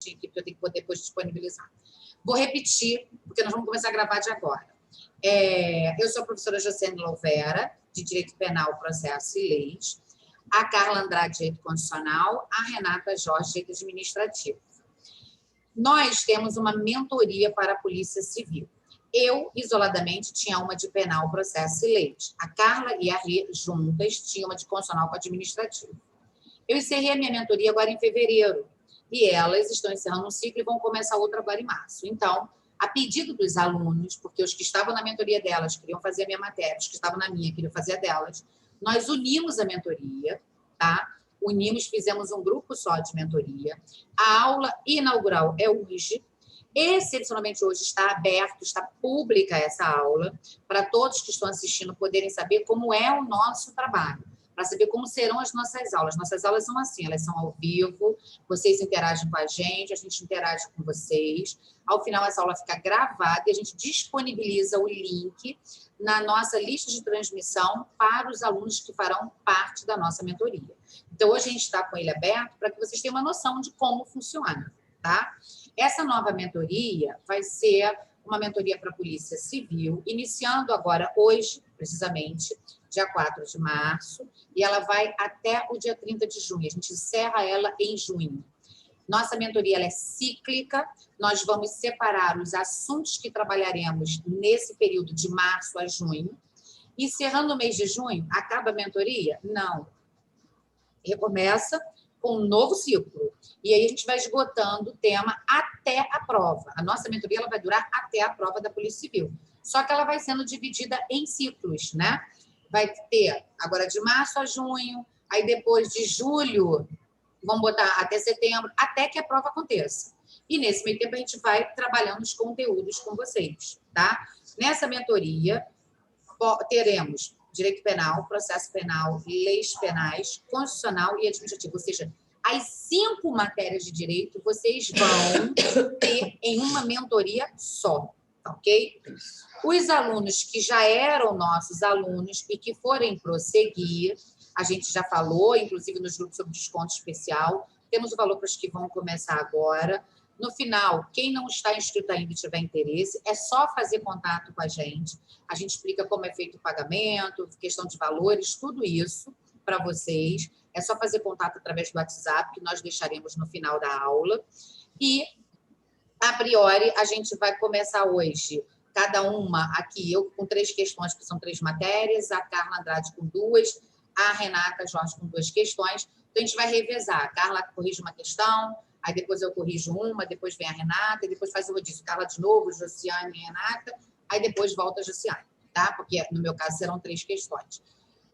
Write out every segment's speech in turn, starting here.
de equipe que eu tenho que depois disponibilizar. Vou repetir, porque nós vamos começar a gravar de agora. Eu sou a professora Josiane Louvera, de Direito Penal, Processo e Leis, a Carla Andrade, Direito Constitucional, a Renata Jorge, Direito Administrativo. Nós temos uma mentoria para a Polícia Civil. Eu, isoladamente, tinha uma de Penal, Processo e Leis. A Carla e a Rê, juntas, tinham uma de Constitucional com Administrativo. Eu encerrei a minha mentoria agora em fevereiro, e elas estão encerrando um ciclo e vão começar outra agora em março. Então, a pedido dos alunos, porque os que estavam na mentoria delas queriam fazer a minha matéria, os que estavam na minha queriam fazer a delas, nós unimos a mentoria, tá? Unimos, fizemos um grupo só de mentoria. A aula inaugural é hoje. Excepcionalmente hoje está aberto, está pública essa aula, para todos que estão assistindo poderem saber como é o nosso trabalho, para saber como serão as nossas aulas. Nossas aulas são assim, elas são ao vivo, vocês interagem com a gente interage com vocês. Ao final, essa aula fica gravada e a gente disponibiliza o link na nossa lista de transmissão para os alunos que farão parte da nossa mentoria. Então, hoje a gente está com ele aberto para que vocês tenham uma noção de como funciona, tá? Essa nova mentoria vai ser uma mentoria para a Polícia Civil, iniciando agora, hoje, precisamente, dia 4 de março, e ela vai até o dia 30 de junho. A gente encerra ela em junho. Nossa mentoria ela é cíclica, nós vamos separar os assuntos que trabalharemos nesse período de março a junho. Encerrando o mês de junho, acaba a mentoria? Não. Recomeça com um novo ciclo. E aí a gente vai esgotando o tema até a prova. A nossa mentoria ela vai durar até a prova da Polícia Civil. Só que ela vai sendo dividida em ciclos, né? Vai ter agora de março a junho, aí depois de julho, vamos botar até setembro, até que a prova aconteça. E nesse meio tempo a gente vai trabalhando os conteúdos com vocês, tá? Nessa mentoria, teremos direito penal, processo penal, leis penais, constitucional e administrativo. Ou seja, as 5 matérias de direito vocês vão ter em uma mentoria só, ok? Os alunos que já eram nossos alunos e que forem prosseguir, a gente já falou, inclusive nos grupos sobre desconto especial, temos o valor para os que vão começar agora. No final, quem não está inscrito ainda e tiver interesse, é só fazer contato com a gente. A gente explica como é feito o pagamento, questão de valores, tudo isso para vocês. É só fazer contato através do WhatsApp, que nós deixaremos no final da aula. E, a priori, a gente vai começar hoje, cada uma aqui, eu com 3 questões, que são 3 matérias, a Carla Andrade com 2, a Renata Jorge com 2 questões. Então, a gente vai revezar. A Carla corrige uma questão, aí depois eu corrijo uma, depois vem a Renata, e depois faz o rodízio. Carla de novo, Josiane e Renata, aí depois volta a Josiane, tá? Porque, no meu caso, serão 3 questões.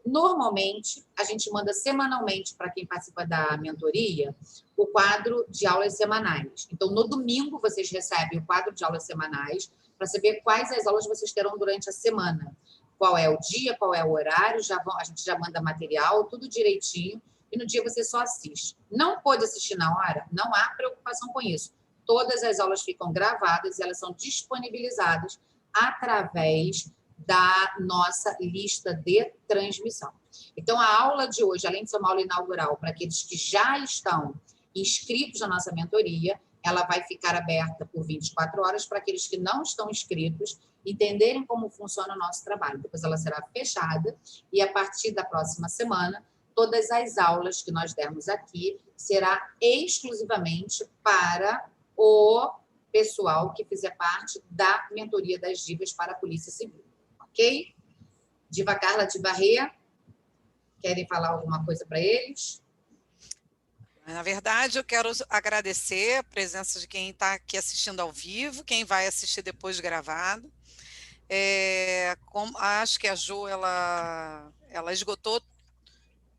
Normalmente, a gente manda semanalmente para quem participa da mentoria o quadro de aulas semanais. Então, no domingo, vocês recebem o quadro de aulas semanais para saber quais as aulas vocês terão durante a semana. Qual é o dia, qual é o horário, a gente já manda material, tudo direitinho, e no dia você só assiste. Não pode assistir na hora? Não há preocupação com isso. Todas as aulas ficam gravadas e elas são disponibilizadas através da nossa lista de transmissão. Então, a aula de hoje, além de ser uma aula inaugural para aqueles que já estão inscritos na nossa mentoria, ela vai ficar aberta por 24 horas para aqueles que não estão inscritos entenderem como funciona o nosso trabalho. Depois ela será fechada e, a partir da próxima semana, todas as aulas que nós dermos aqui será exclusivamente para o pessoal que fizer parte da mentoria das divas para a Polícia Civil. Ok? Diva Carla, Diva Rê, querem falar alguma coisa para eles? Na verdade, eu quero agradecer a presença de quem está aqui assistindo ao vivo, quem vai assistir depois gravado. Acho que a Jo, ela esgotou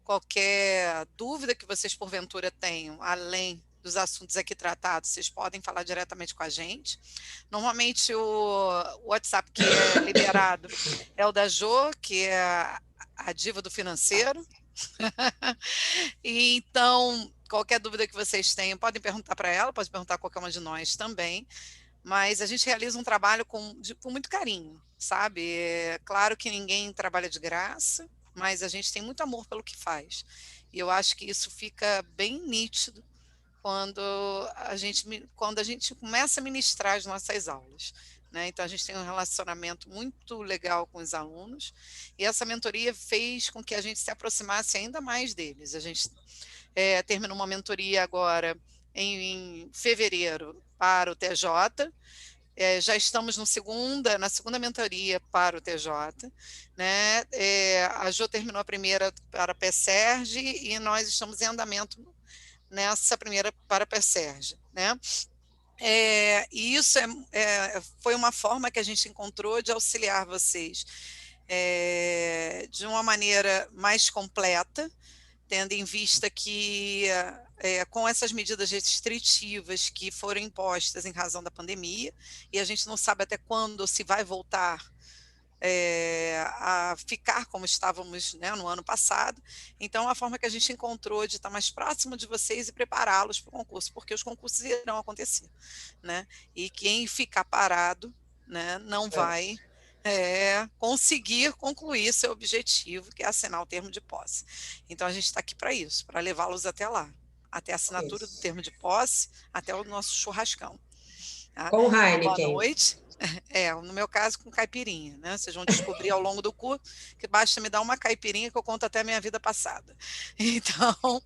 qualquer dúvida que vocês porventura tenham, além dos assuntos aqui tratados, vocês podem falar diretamente com a gente. Normalmente o WhatsApp que é liberado é o da Jo, que é a diva do financeiro. E então, qualquer dúvida que vocês tenham, podem perguntar para ela, pode perguntar a qualquer uma de nós também. Mas a gente realiza um trabalho com muito carinho, sabe? É claro que ninguém trabalha de graça, mas a gente tem muito amor pelo que faz. E eu acho que isso fica bem nítido quando a gente começa a ministrar as nossas aulas. Né? Então, a gente tem um relacionamento muito legal com os alunos, e essa mentoria fez com que a gente se aproximasse ainda mais deles. A gente terminou uma mentoria agora em fevereiro para o TJ, já estamos na segunda mentoria para o TJ, né? A Jo terminou a primeira para a PSERG e nós estamos em andamento nessa primeira para a PSERG, né? E isso foi uma forma que a gente encontrou de auxiliar vocês de uma maneira mais completa, tendo em vista que com essas medidas restritivas que foram impostas em razão da pandemia, e a gente não sabe até quando se vai voltar a ficar como estávamos, né, no ano passado. Então, a forma que a gente encontrou de estar mais próximo de vocês e prepará-los para o concurso, porque os concursos irão acontecer, né? E quem ficar parado, né, não vai conseguir concluir seu objetivo, que é assinar o termo de posse. Então, a gente está aqui para isso, para levá-los até lá, até a assinatura do termo de posse, até o nosso churrascão. Tá? Com Heineken. Boa noite. No meu caso, com caipirinha, né? Vocês vão descobrir ao longo do curso que basta me dar uma caipirinha que eu conto até a minha vida passada. Então,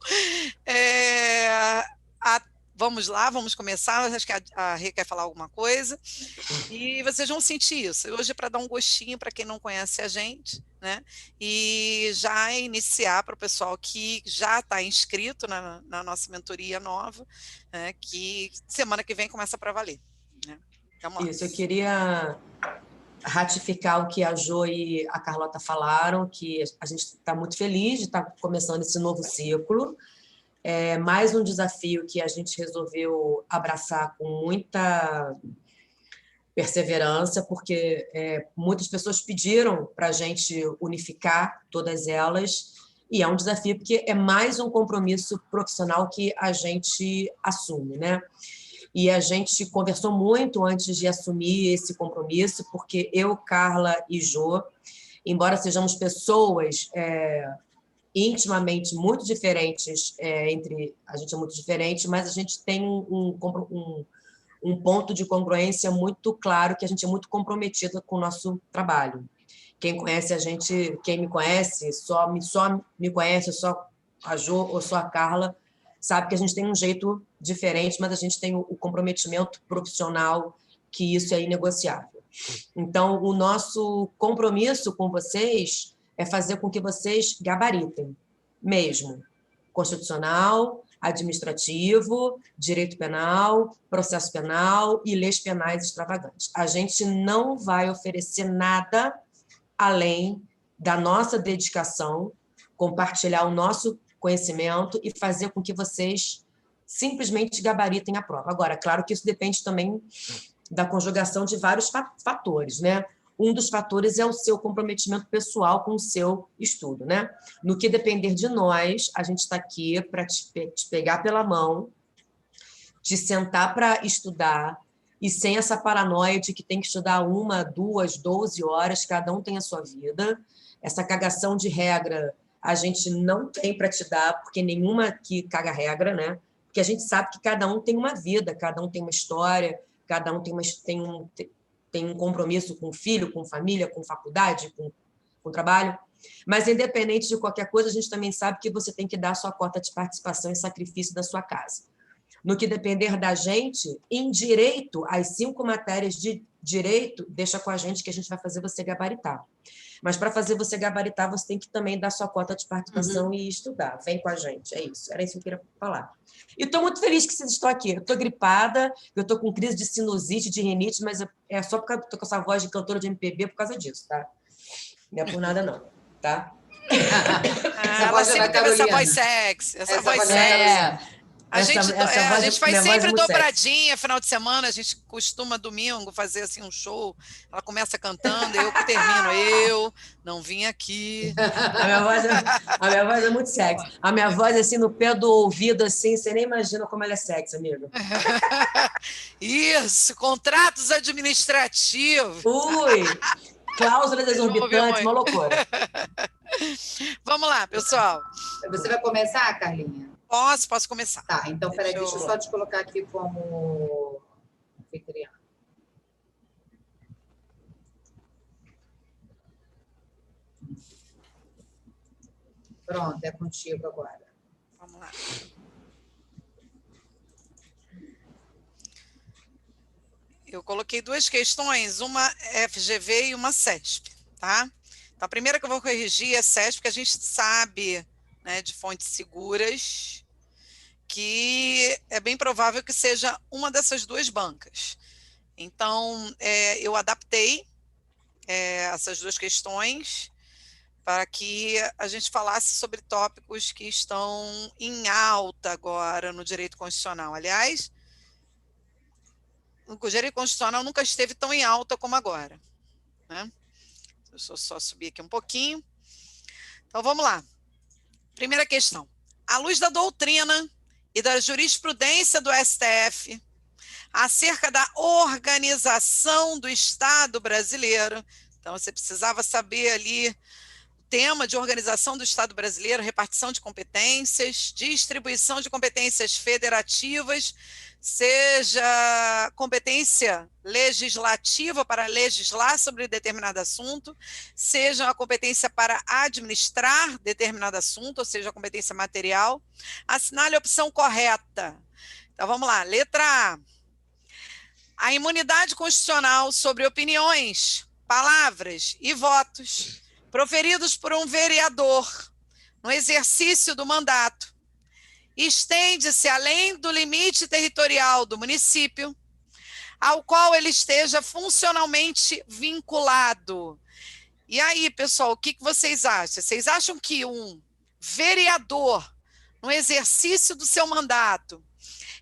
vamos lá, vamos começar. Acho que a Rê quer falar alguma coisa. E vocês vão sentir isso. Hoje é para dar um gostinho para quem não conhece a gente, né? E já iniciar para o pessoal que já está inscrito na nossa mentoria nova, né? Que semana que vem começa para valer. Né? Isso, eu queria ratificar o que a Jo e a Carlota falaram, que a gente está muito feliz de estar começando esse novo ciclo. É mais um desafio que a gente resolveu abraçar com muita perseverança, porque muitas pessoas pediram para a gente unificar todas elas, e é um desafio porque é mais um compromisso profissional que a gente assume, né? E a gente conversou muito antes de assumir esse compromisso, porque eu, Carla e Jo, embora sejamos pessoas intimamente muito diferentes, a gente é muito diferente, mas a gente tem um ponto de congruência muito claro, que a gente é muito comprometida com o nosso trabalho. Quem conhece a gente, quem me conhece, só me conhece, só a Jo ou só a Carla, sabe que a gente tem um jeito diferente, mas a gente tem o comprometimento profissional, que isso é inegociável. Então, o nosso compromisso com vocês é fazer com que vocês gabaritem mesmo. Constitucional, administrativo, direito penal, processo penal e leis penais extravagantes. A gente não vai oferecer nada além da nossa dedicação, compartilhar o nosso conhecimento e fazer com que vocês simplesmente gabaritem a prova. Agora, claro que isso depende também da conjugação de vários fatores, né? Um dos fatores é o seu comprometimento pessoal com o seu estudo, né? No que depender de nós, a gente está aqui para te pegar pela mão, te sentar para estudar, e sem essa paranoia de que tem que estudar 1, 2, 12 horas, cada um tem a sua vida. Essa cagação de regra a gente não tem para te dar, porque nenhuma aqui caga regra, né? Porque a gente sabe que cada um tem uma vida, cada um tem uma história, cada um tem um compromisso com o filho, com família, com faculdade, com trabalho. Mas, independente de qualquer coisa, a gente também sabe que você tem que dar a sua cota de participação e sacrifício da sua casa. No que depender da gente, em direito, as 5 matérias de direito, deixa com a gente que a gente vai fazer você gabaritar. Mas, para fazer você gabaritar, você tem que também dar sua cota de participação e estudar. Vem com a gente, é isso. Era isso que eu queria falar. E estou muito feliz que vocês estão aqui. Eu estou gripada, eu estou com crise de sinusite, de rinite, mas é só porque eu estou com essa voz de cantora de MPB por causa disso, tá? Não é por nada, não, tá? Ela sempre teve essa voz sexy. Essa voz sexy. A gente faz sempre dobradinha, final de semana, a gente costuma domingo fazer assim um show, ela começa cantando, eu termino, não vim aqui. A minha voz é muito sexy. A minha voz assim no pé do ouvido, assim, você nem imagina como ela é sexy, amiga. Isso, contratos administrativos. Ui, cláusulas exorbitantes, uma loucura. Vamos lá, pessoal. Você vai começar, Carlinha? Posso começar. Tá, então, peraí, deixa eu só te colocar aqui como anfitriã. Pronto, é contigo agora. Vamos lá. Eu coloquei 2 questões, uma FGV e uma CESP, tá? Então, a primeira que eu vou corrigir é CESP, porque a gente sabe, né, de fontes seguras, que é bem provável que seja uma dessas 2 bancas. Então, eu adaptei essas 2 questões para que a gente falasse sobre tópicos que estão em alta agora no direito constitucional. Aliás, o direito constitucional nunca esteve tão em alta como agora, né? Deixa eu só subir aqui um pouquinho. Então, vamos lá. Primeira questão. À luz da doutrina e da jurisprudência do STF acerca da organização do Estado brasileiro, então você precisava saber ali o tema de organização do Estado brasileiro, repartição de competências, distribuição de competências federativas, seja competência legislativa para legislar sobre determinado assunto, seja a competência para administrar determinado assunto, ou seja, a competência material. Assinale a opção correta. Então, vamos lá. Letra A. A imunidade constitucional sobre opiniões, palavras e votos proferidos por um vereador no exercício do mandato estende-se além do limite territorial do município ao qual ele esteja funcionalmente vinculado. E aí, pessoal, o que vocês acham? Vocês acham que um vereador, no exercício do seu mandato,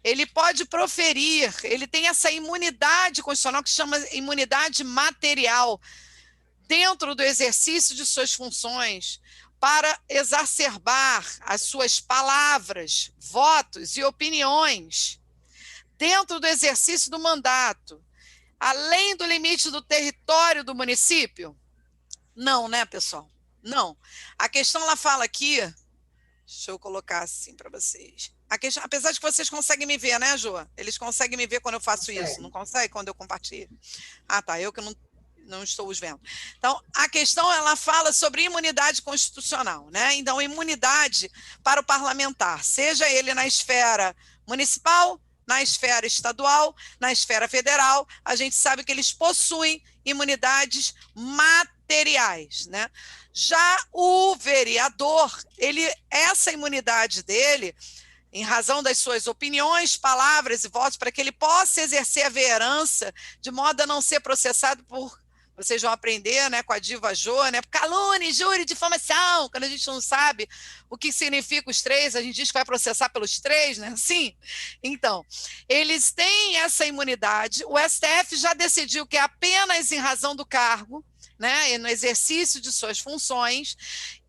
ele pode proferir, ele tem essa imunidade constitucional que chama imunidade material, dentro do exercício de suas funções, para exacerbar as suas palavras, votos e opiniões dentro do exercício do mandato, além do limite do território do município? Não, né, pessoal? Não. A questão, ela fala aqui, deixa eu colocar assim para vocês. A questão, apesar de que vocês conseguem me ver, né, Jô? Eles conseguem me ver quando eu faço isso, não consegue quando eu compartilho? Ah, tá, eu que não estou os vendo. Então, a questão, ela fala sobre imunidade constitucional, né? Então, imunidade para o parlamentar, seja ele na esfera municipal, na esfera estadual, na esfera federal, a gente sabe que eles possuem imunidades materiais, né? Já o vereador, essa imunidade dele, em razão das suas opiniões, palavras e votos, para que ele possa exercer a vereança de modo a não ser processado por, vocês vão aprender, né, com a diva Jô, né, calúnia, injúria, difamação, quando a gente não sabe o que significa os 3, a gente diz que vai processar pelos 3, né, sim? Então, eles têm essa imunidade, o STF já decidiu que é apenas em razão do cargo, né, e no exercício de suas funções,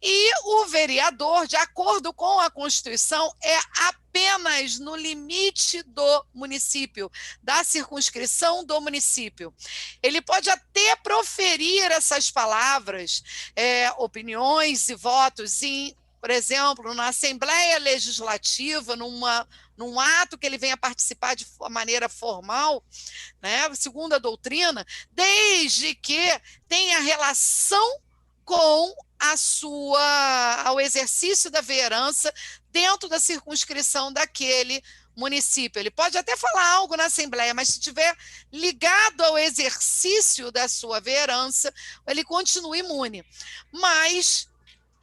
e o vereador, de acordo com a Constituição, é apenas no limite do município, da circunscrição do município. Ele pode até proferir essas palavras, opiniões e votos por exemplo, na Assembleia Legislativa, num ato que ele venha participar de maneira formal, né, segundo a doutrina, desde que tenha relação com ao exercício da vereança dentro da circunscrição daquele município. Ele pode até falar algo na Assembleia, mas se estiver ligado ao exercício da sua vereança, ele continua imune. Mas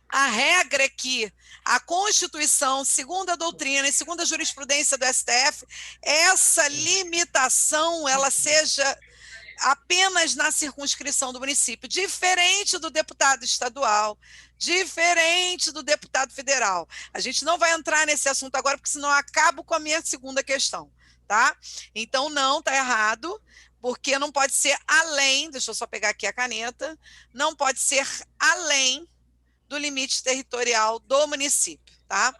a regra é que a Constituição, segundo a doutrina e segundo a jurisprudência do STF, essa limitação ela seja apenas na circunscrição do município, diferente do deputado estadual, diferente do deputado federal. A gente não vai entrar nesse assunto agora, porque senão eu acabo com a minha segunda questão, tá? Então, não, está errado, porque não pode ser além, deixa eu só pegar aqui a caneta, não pode ser além do limite territorial do município, tá?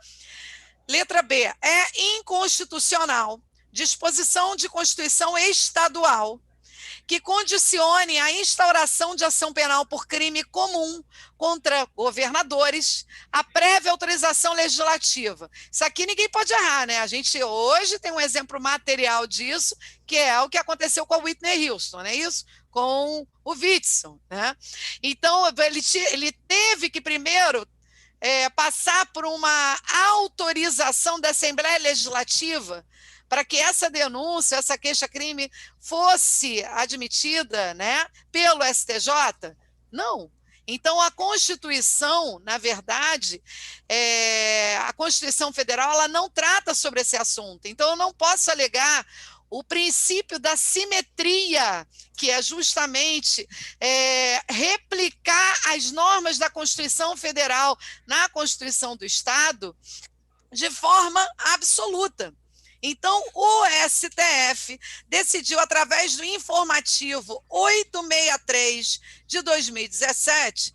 Letra B, é inconstitucional disposição de Constituição estadual que condicione a instauração de ação penal por crime comum contra governadores, a prévia autorização legislativa. Isso aqui ninguém pode errar, né? A gente hoje tem um exemplo material disso, que é o que aconteceu com a Whitney Houston, não é isso? Com o Witzel, né? Então, ele teve que primeiro passar por uma autorização da Assembleia Legislativa para que essa denúncia, essa queixa-crime fosse admitida, né, pelo STJ? Não. Então, a Constituição, na verdade, a Constituição Federal, ela não trata sobre esse assunto. Então, eu não posso alegar o princípio da simetria, que é justamente replicar as normas da Constituição Federal na Constituição do Estado de forma absoluta. Então, o STF decidiu, através do informativo 863 de 2017,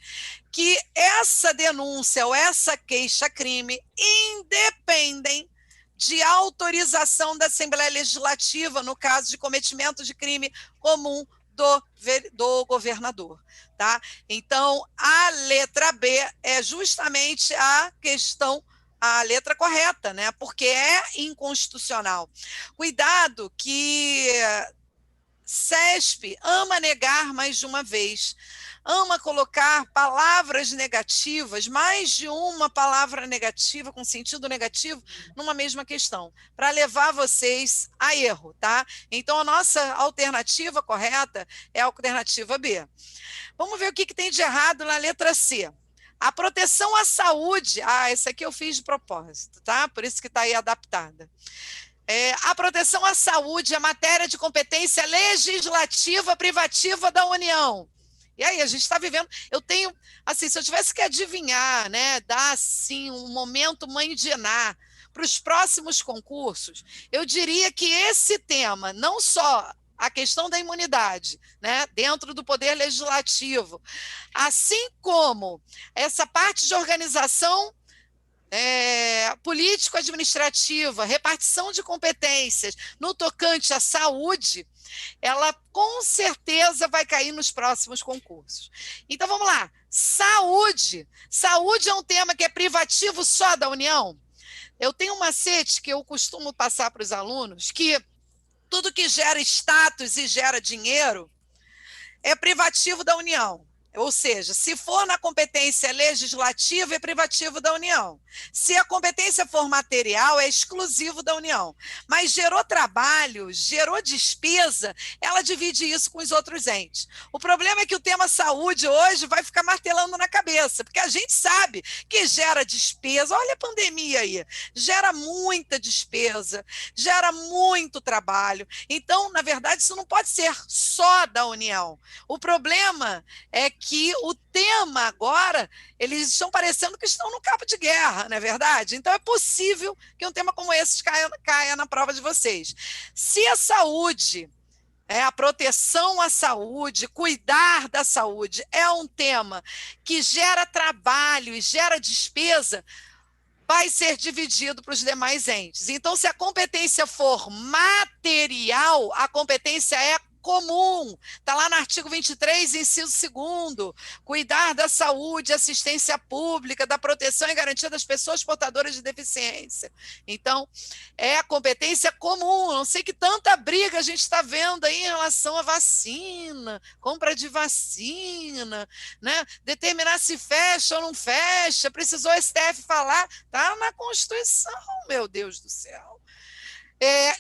que essa denúncia ou essa queixa-crime independem de autorização da Assembleia Legislativa, no caso de cometimento de crime comum do governador. Tá? Então, a letra B é justamente a questão, a letra correta, né? Porque é inconstitucional. Cuidado que CESP ama negar mais de uma vez, ama colocar palavras negativas, mais de uma palavra negativa, com sentido negativo, numa mesma questão, para levar vocês a erro, tá? Então, a nossa alternativa correta é a alternativa B. Vamos ver o que tem de errado na letra C. A proteção à saúde, esse aqui eu fiz de propósito, tá? Por isso que está aí adaptada. A proteção à saúde é matéria de competência legislativa privativa da União. E aí, a gente está vivendo, eu tenho, assim, se eu tivesse que adivinhar, né, dar, assim, um momento mãe de Iná para os próximos concursos, eu diria que esse tema, não só a questão da imunidade, né, dentro do Poder Legislativo, assim como essa parte de organização político-administrativa, repartição de competências no tocante à saúde, ela com certeza vai cair nos próximos concursos. Então, vamos lá. Saúde. Saúde é um tema que é privativo só da União? Eu tenho um macete que eu costumo passar para os alunos, que tudo que gera status e gera dinheiro é privativo da União. Ou seja, se for na competência legislativa, é privativo da União. Se a competência for material, é exclusivo da União. Mas gerou trabalho, gerou despesa, ela divide isso com os outros entes. O problema é que o tema saúde hoje vai ficar martelando na cabeça, porque a gente sabe que gera despesa. Olha a pandemia aí, gera muita despesa, gera muito trabalho. Então, na verdade, isso não pode ser só da União. O problema é que o tema agora, eles estão parecendo que estão no cabo de guerra, não é verdade? Então é possível que um tema como esse caia na prova de vocês. Se a saúde, a proteção à saúde, cuidar da saúde é um tema que gera trabalho e gera despesa, vai ser dividido para os demais entes. Então, se a competência for material, a competência é comum, está lá no artigo 23, inciso 2º, cuidar da saúde, assistência pública, da proteção e garantia das pessoas portadoras de deficiência. Então, é a competência comum. Não sei que tanta briga a gente está vendo aí em relação à vacina, compra de vacina, né? Determinar se fecha ou não fecha, precisou o STF falar, está na Constituição, meu Deus do céu.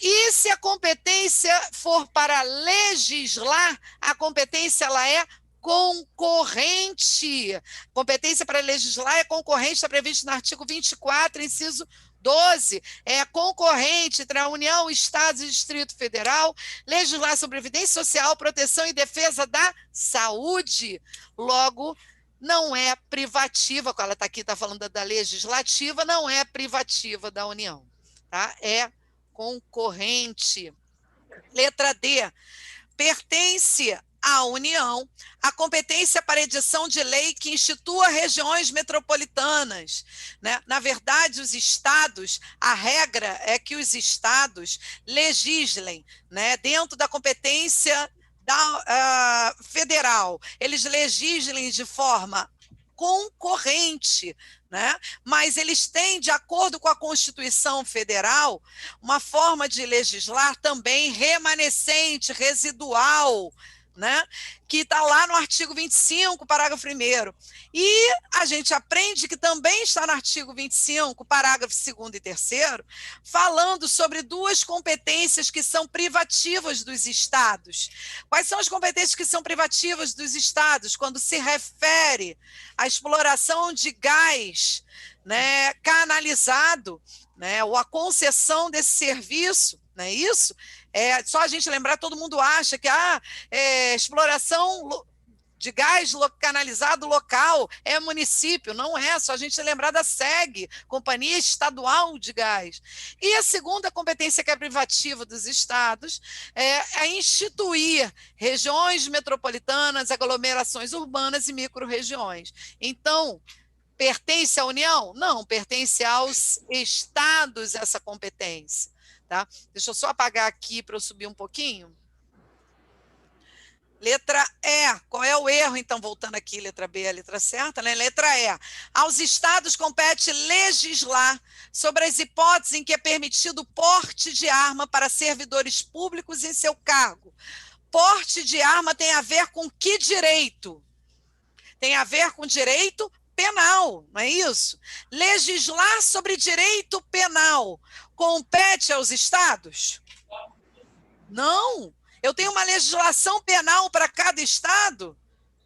E se a competência for para legislar, a competência ela é concorrente. Competência para legislar é concorrente, está previsto no artigo 24, inciso 12. É concorrente entre a União, Estados e Distrito Federal, legislar sobre previdência social, proteção e defesa da saúde. Logo, não é privativa, ela está aqui, está falando da legislativa, não é privativa da União. Tá? É concorrente. Letra D. Pertence à União a competência para edição de lei que institua regiões metropolitanas. Né? Na verdade, os estados, a regra é que os estados legislem, né, dentro da competência federal, eles legislem de forma concorrente, né? Mas eles têm, de acordo com a Constituição Federal, uma forma de legislar também remanescente, residual, né? Que está lá no artigo 25, parágrafo 1º. E a gente aprende que também está no artigo 25, parágrafo 2º e 3º, falando sobre duas competências que são privativas dos estados. Quais são as competências que são privativas dos estados quando se refere à exploração de gás, né, canalizado, né, ou a concessão desse serviço, não é isso? Só a gente lembrar, todo mundo acha que exploração de gás canalizado local é município. Não é, só a gente lembrar da SEG, Companhia Estadual de Gás. E a segunda competência que é privativa dos estados é instituir regiões metropolitanas, aglomerações urbanas e micro-regiões. Então, pertence à União? Não, pertence aos estados essa competência. Tá? Deixa eu só apagar aqui para eu subir um pouquinho. Letra E. Qual é o erro, então? Voltando aqui, letra B é a letra certa, né? Letra E. Aos estados compete legislar sobre as hipóteses em que é permitido porte de arma para servidores públicos em seu cargo. Porte de arma tem a ver com que direito? Tem a ver com direito penal, não é isso? Legislar sobre direito penal compete aos estados? Não. Eu tenho uma legislação penal para cada estado?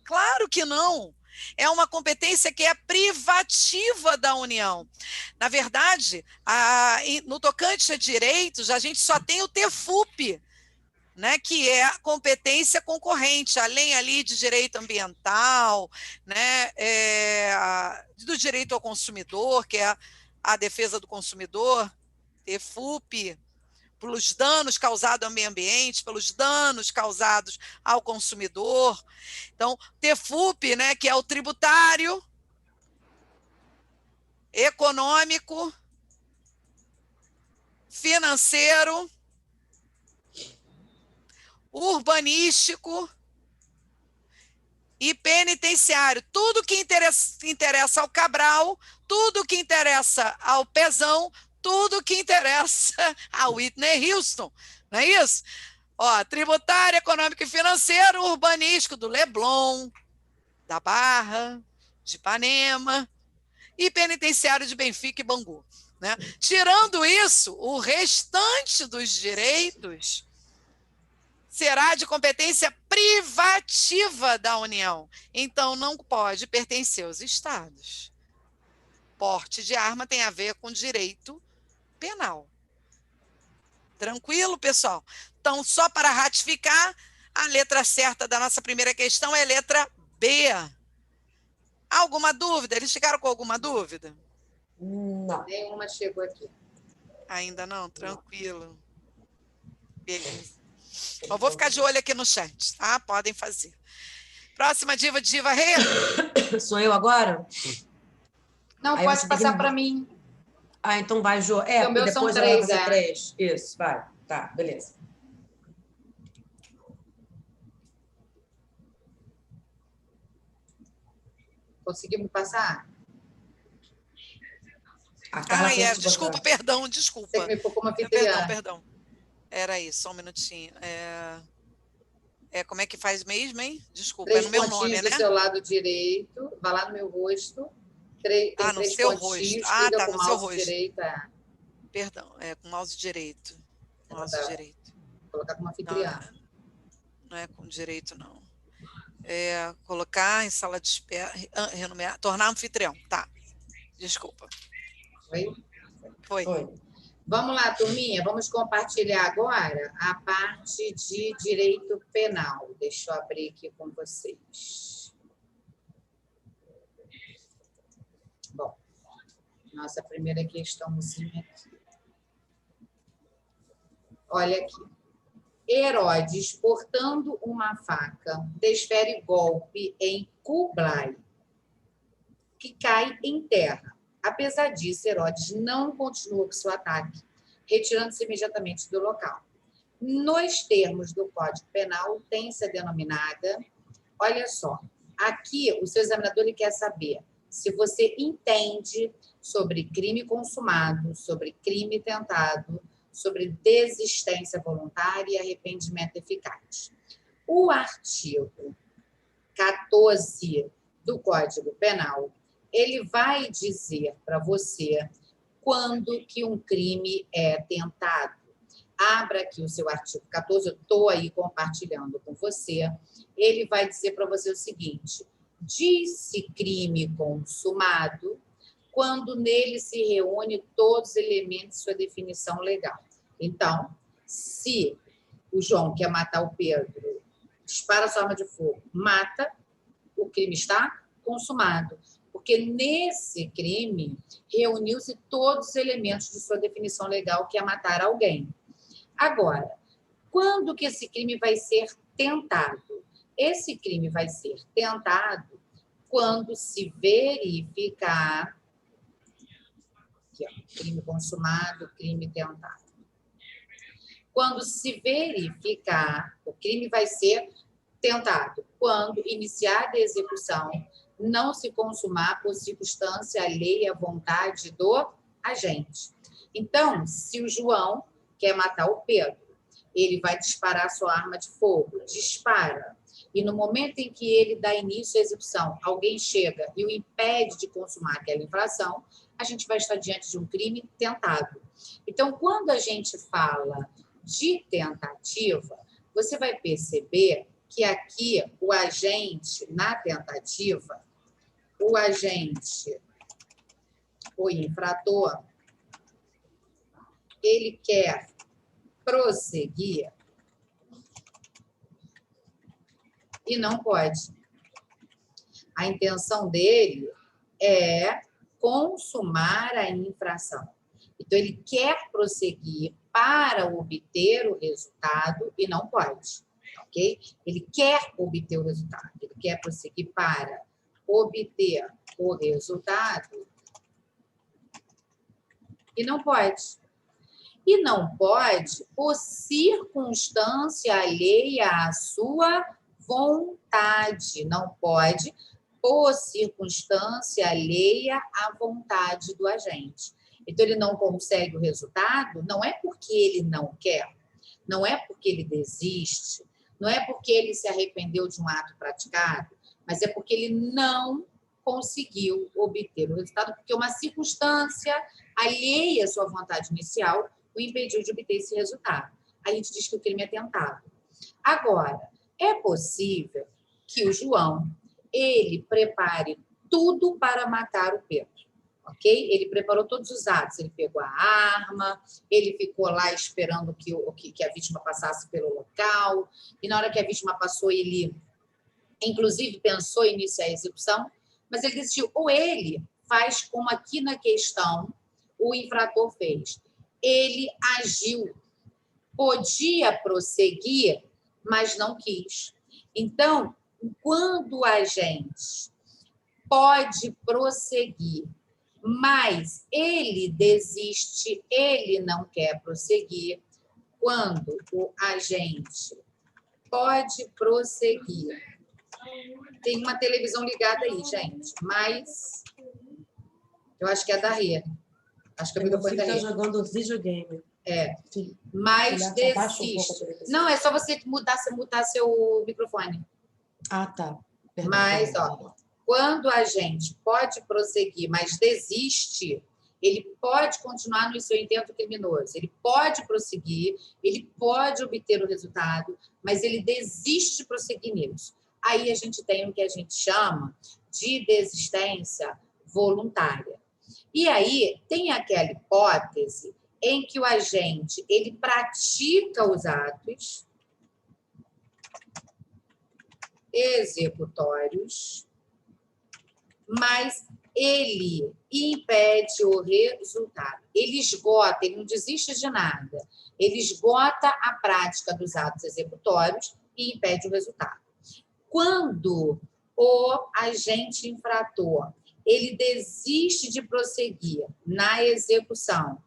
Claro que não. É uma competência que é privativa da União. Na verdade, no tocante a direitos, a gente só tem o TFUP, né, que é a competência concorrente, além ali de direito ambiental, né, do direito ao consumidor, que é a defesa do consumidor, TFUP, pelos danos causados ao meio ambiente, pelos danos causados ao consumidor. Então, TFUP, né, que é o tributário, econômico, financeiro, urbanístico e penitenciário. Tudo que interessa ao Cabral, tudo que interessa ao Pezão, tudo que interessa a Whitney Houston, não é isso? Tributário, econômico e financeiro, urbanístico do Leblon, da Barra, de Ipanema, e penitenciário de Benfica e Bangu, né? Tirando isso, o restante dos direitos será de competência privativa da União. Então, não pode pertencer aos estados. Porte de arma tem a ver com direito penal. Tranquilo, pessoal? Então, só para ratificar, a letra certa da nossa primeira questão é a letra B. Alguma dúvida? Eles ficaram com alguma dúvida? Não. Nenhuma chegou aqui. Ainda não? Tranquilo. Beleza. Eu vou ficar de olho aqui no chat, tá? Podem fazer. Próxima diva Rê. Sou eu agora? Não, aí pode passar para mim. Então vai, Jô. O meu depois são ela vai 3, fazer 3. Isso, vai. Tá, beleza. Conseguimos passar? Desculpa, perdão. Você me pôs como anfitriã. Perdão. Era isso, só um minutinho. Como é que faz mesmo, hein? Desculpa, 3 é no meu nome, né? do seu lado direito, vai lá no meu rosto. Tem no 3 seu pontinhos, rosto. clica Tá, com no o seu mouse rosto. direito. Perdão, com o mouse direito. Direito. Vou colocar como anfitriã. Não é com direito, não. Colocar em sala de espera, tornar anfitrião. Tá, desculpa. Foi. Vamos lá, turminha, vamos compartilhar agora a parte de direito penal. Deixa eu abrir aqui com vocês. Bom, nossa primeira questãozinha aqui. Olha aqui. Herodes, portando uma faca, desfere golpe em Kublai, que cai em terra. Apesar disso, Herodes não continua com seu ataque, retirando-se imediatamente do local. Nos termos do Código Penal, tem-se a denominada, olha só, aqui o seu examinador ele quer saber se você entende sobre crime consumado, sobre crime tentado, sobre desistência voluntária e arrependimento eficaz. O artigo 14 do Código Penal, ele vai dizer para você quando que um crime é tentado. Abra aqui o seu artigo 14, eu estou aí compartilhando com você. Ele vai dizer para você o seguinte: diz-se crime consumado quando nele se reúne todos os elementos de sua definição legal. Então, se o João quer matar o Pedro, dispara sua arma de fogo, mata, o crime está consumado. Porque nesse crime reuniu-se todos os elementos de sua definição legal, que é matar alguém. Agora, quando que esse crime vai ser tentado? Esse crime vai ser tentado quando se verificar aqui, ó, crime consumado, crime tentado. Quando se verificar, o crime vai ser tentado quando iniciada a execução não se consumar por circunstância alheia à vontade do agente. Então, se o João quer matar o Pedro, ele vai disparar sua arma de fogo, dispara, e no momento em que ele dá início à execução, alguém chega e o impede de consumar aquela infração, a gente vai estar diante de um crime tentado. Então, quando a gente fala de tentativa, você vai perceber que aqui o agente, na tentativa, o infrator, ele quer prosseguir e não pode. A intenção dele é consumar a infração. Então, ele quer prosseguir para obter o resultado e não pode, ok? Ele quer obter o resultado, ele quer prosseguir para obter o resultado e não pode. E não pode por circunstância alheia à sua vontade. Não pode por circunstância alheia à vontade do agente. Então, ele não consegue o resultado, não é porque ele não quer, não é porque ele desiste, não é porque ele se arrependeu de um ato praticado, mas é porque ele não conseguiu obter o resultado, porque uma circunstância alheia à sua vontade inicial o impediu de obter esse resultado. A gente diz que o crime é tentado. Agora, é possível que o João ele prepare tudo para matar o Pedro, ok? Ele preparou todos os atos, ele pegou a arma, ele ficou lá esperando que a vítima passasse pelo local, e na hora que a vítima passou, ele, inclusive, pensou em iniciar a execução, mas ele decidiu, ou ele faz como aqui na questão o infrator fez. Ele agiu, podia prosseguir, mas não quis. Então, quando o agente pode prosseguir, mas ele desiste, ele não quer prosseguir, quando o agente pode prosseguir. Tem uma televisão ligada aí, gente, mas eu acho que é da Rê. Acho que é o microfone da Rê. Está jogando videogame. É, mas desiste. Não, é só você mutar seu microfone. Ah, tá. Perdão, mas, ó, quando a gente pode prosseguir, mas desiste, ele pode continuar no seu intento criminoso, ele pode prosseguir, ele pode obter o resultado, mas ele desiste de prosseguir nisso. Aí a gente tem o que a gente chama de desistência voluntária. E aí tem aquela hipótese em que o agente ele pratica os atos executórios, mas ele impede o resultado. Ele esgota, ele não desiste de nada. Ele esgota a prática dos atos executórios e impede o resultado. Quando o agente infrator ele desiste de prosseguir na execução,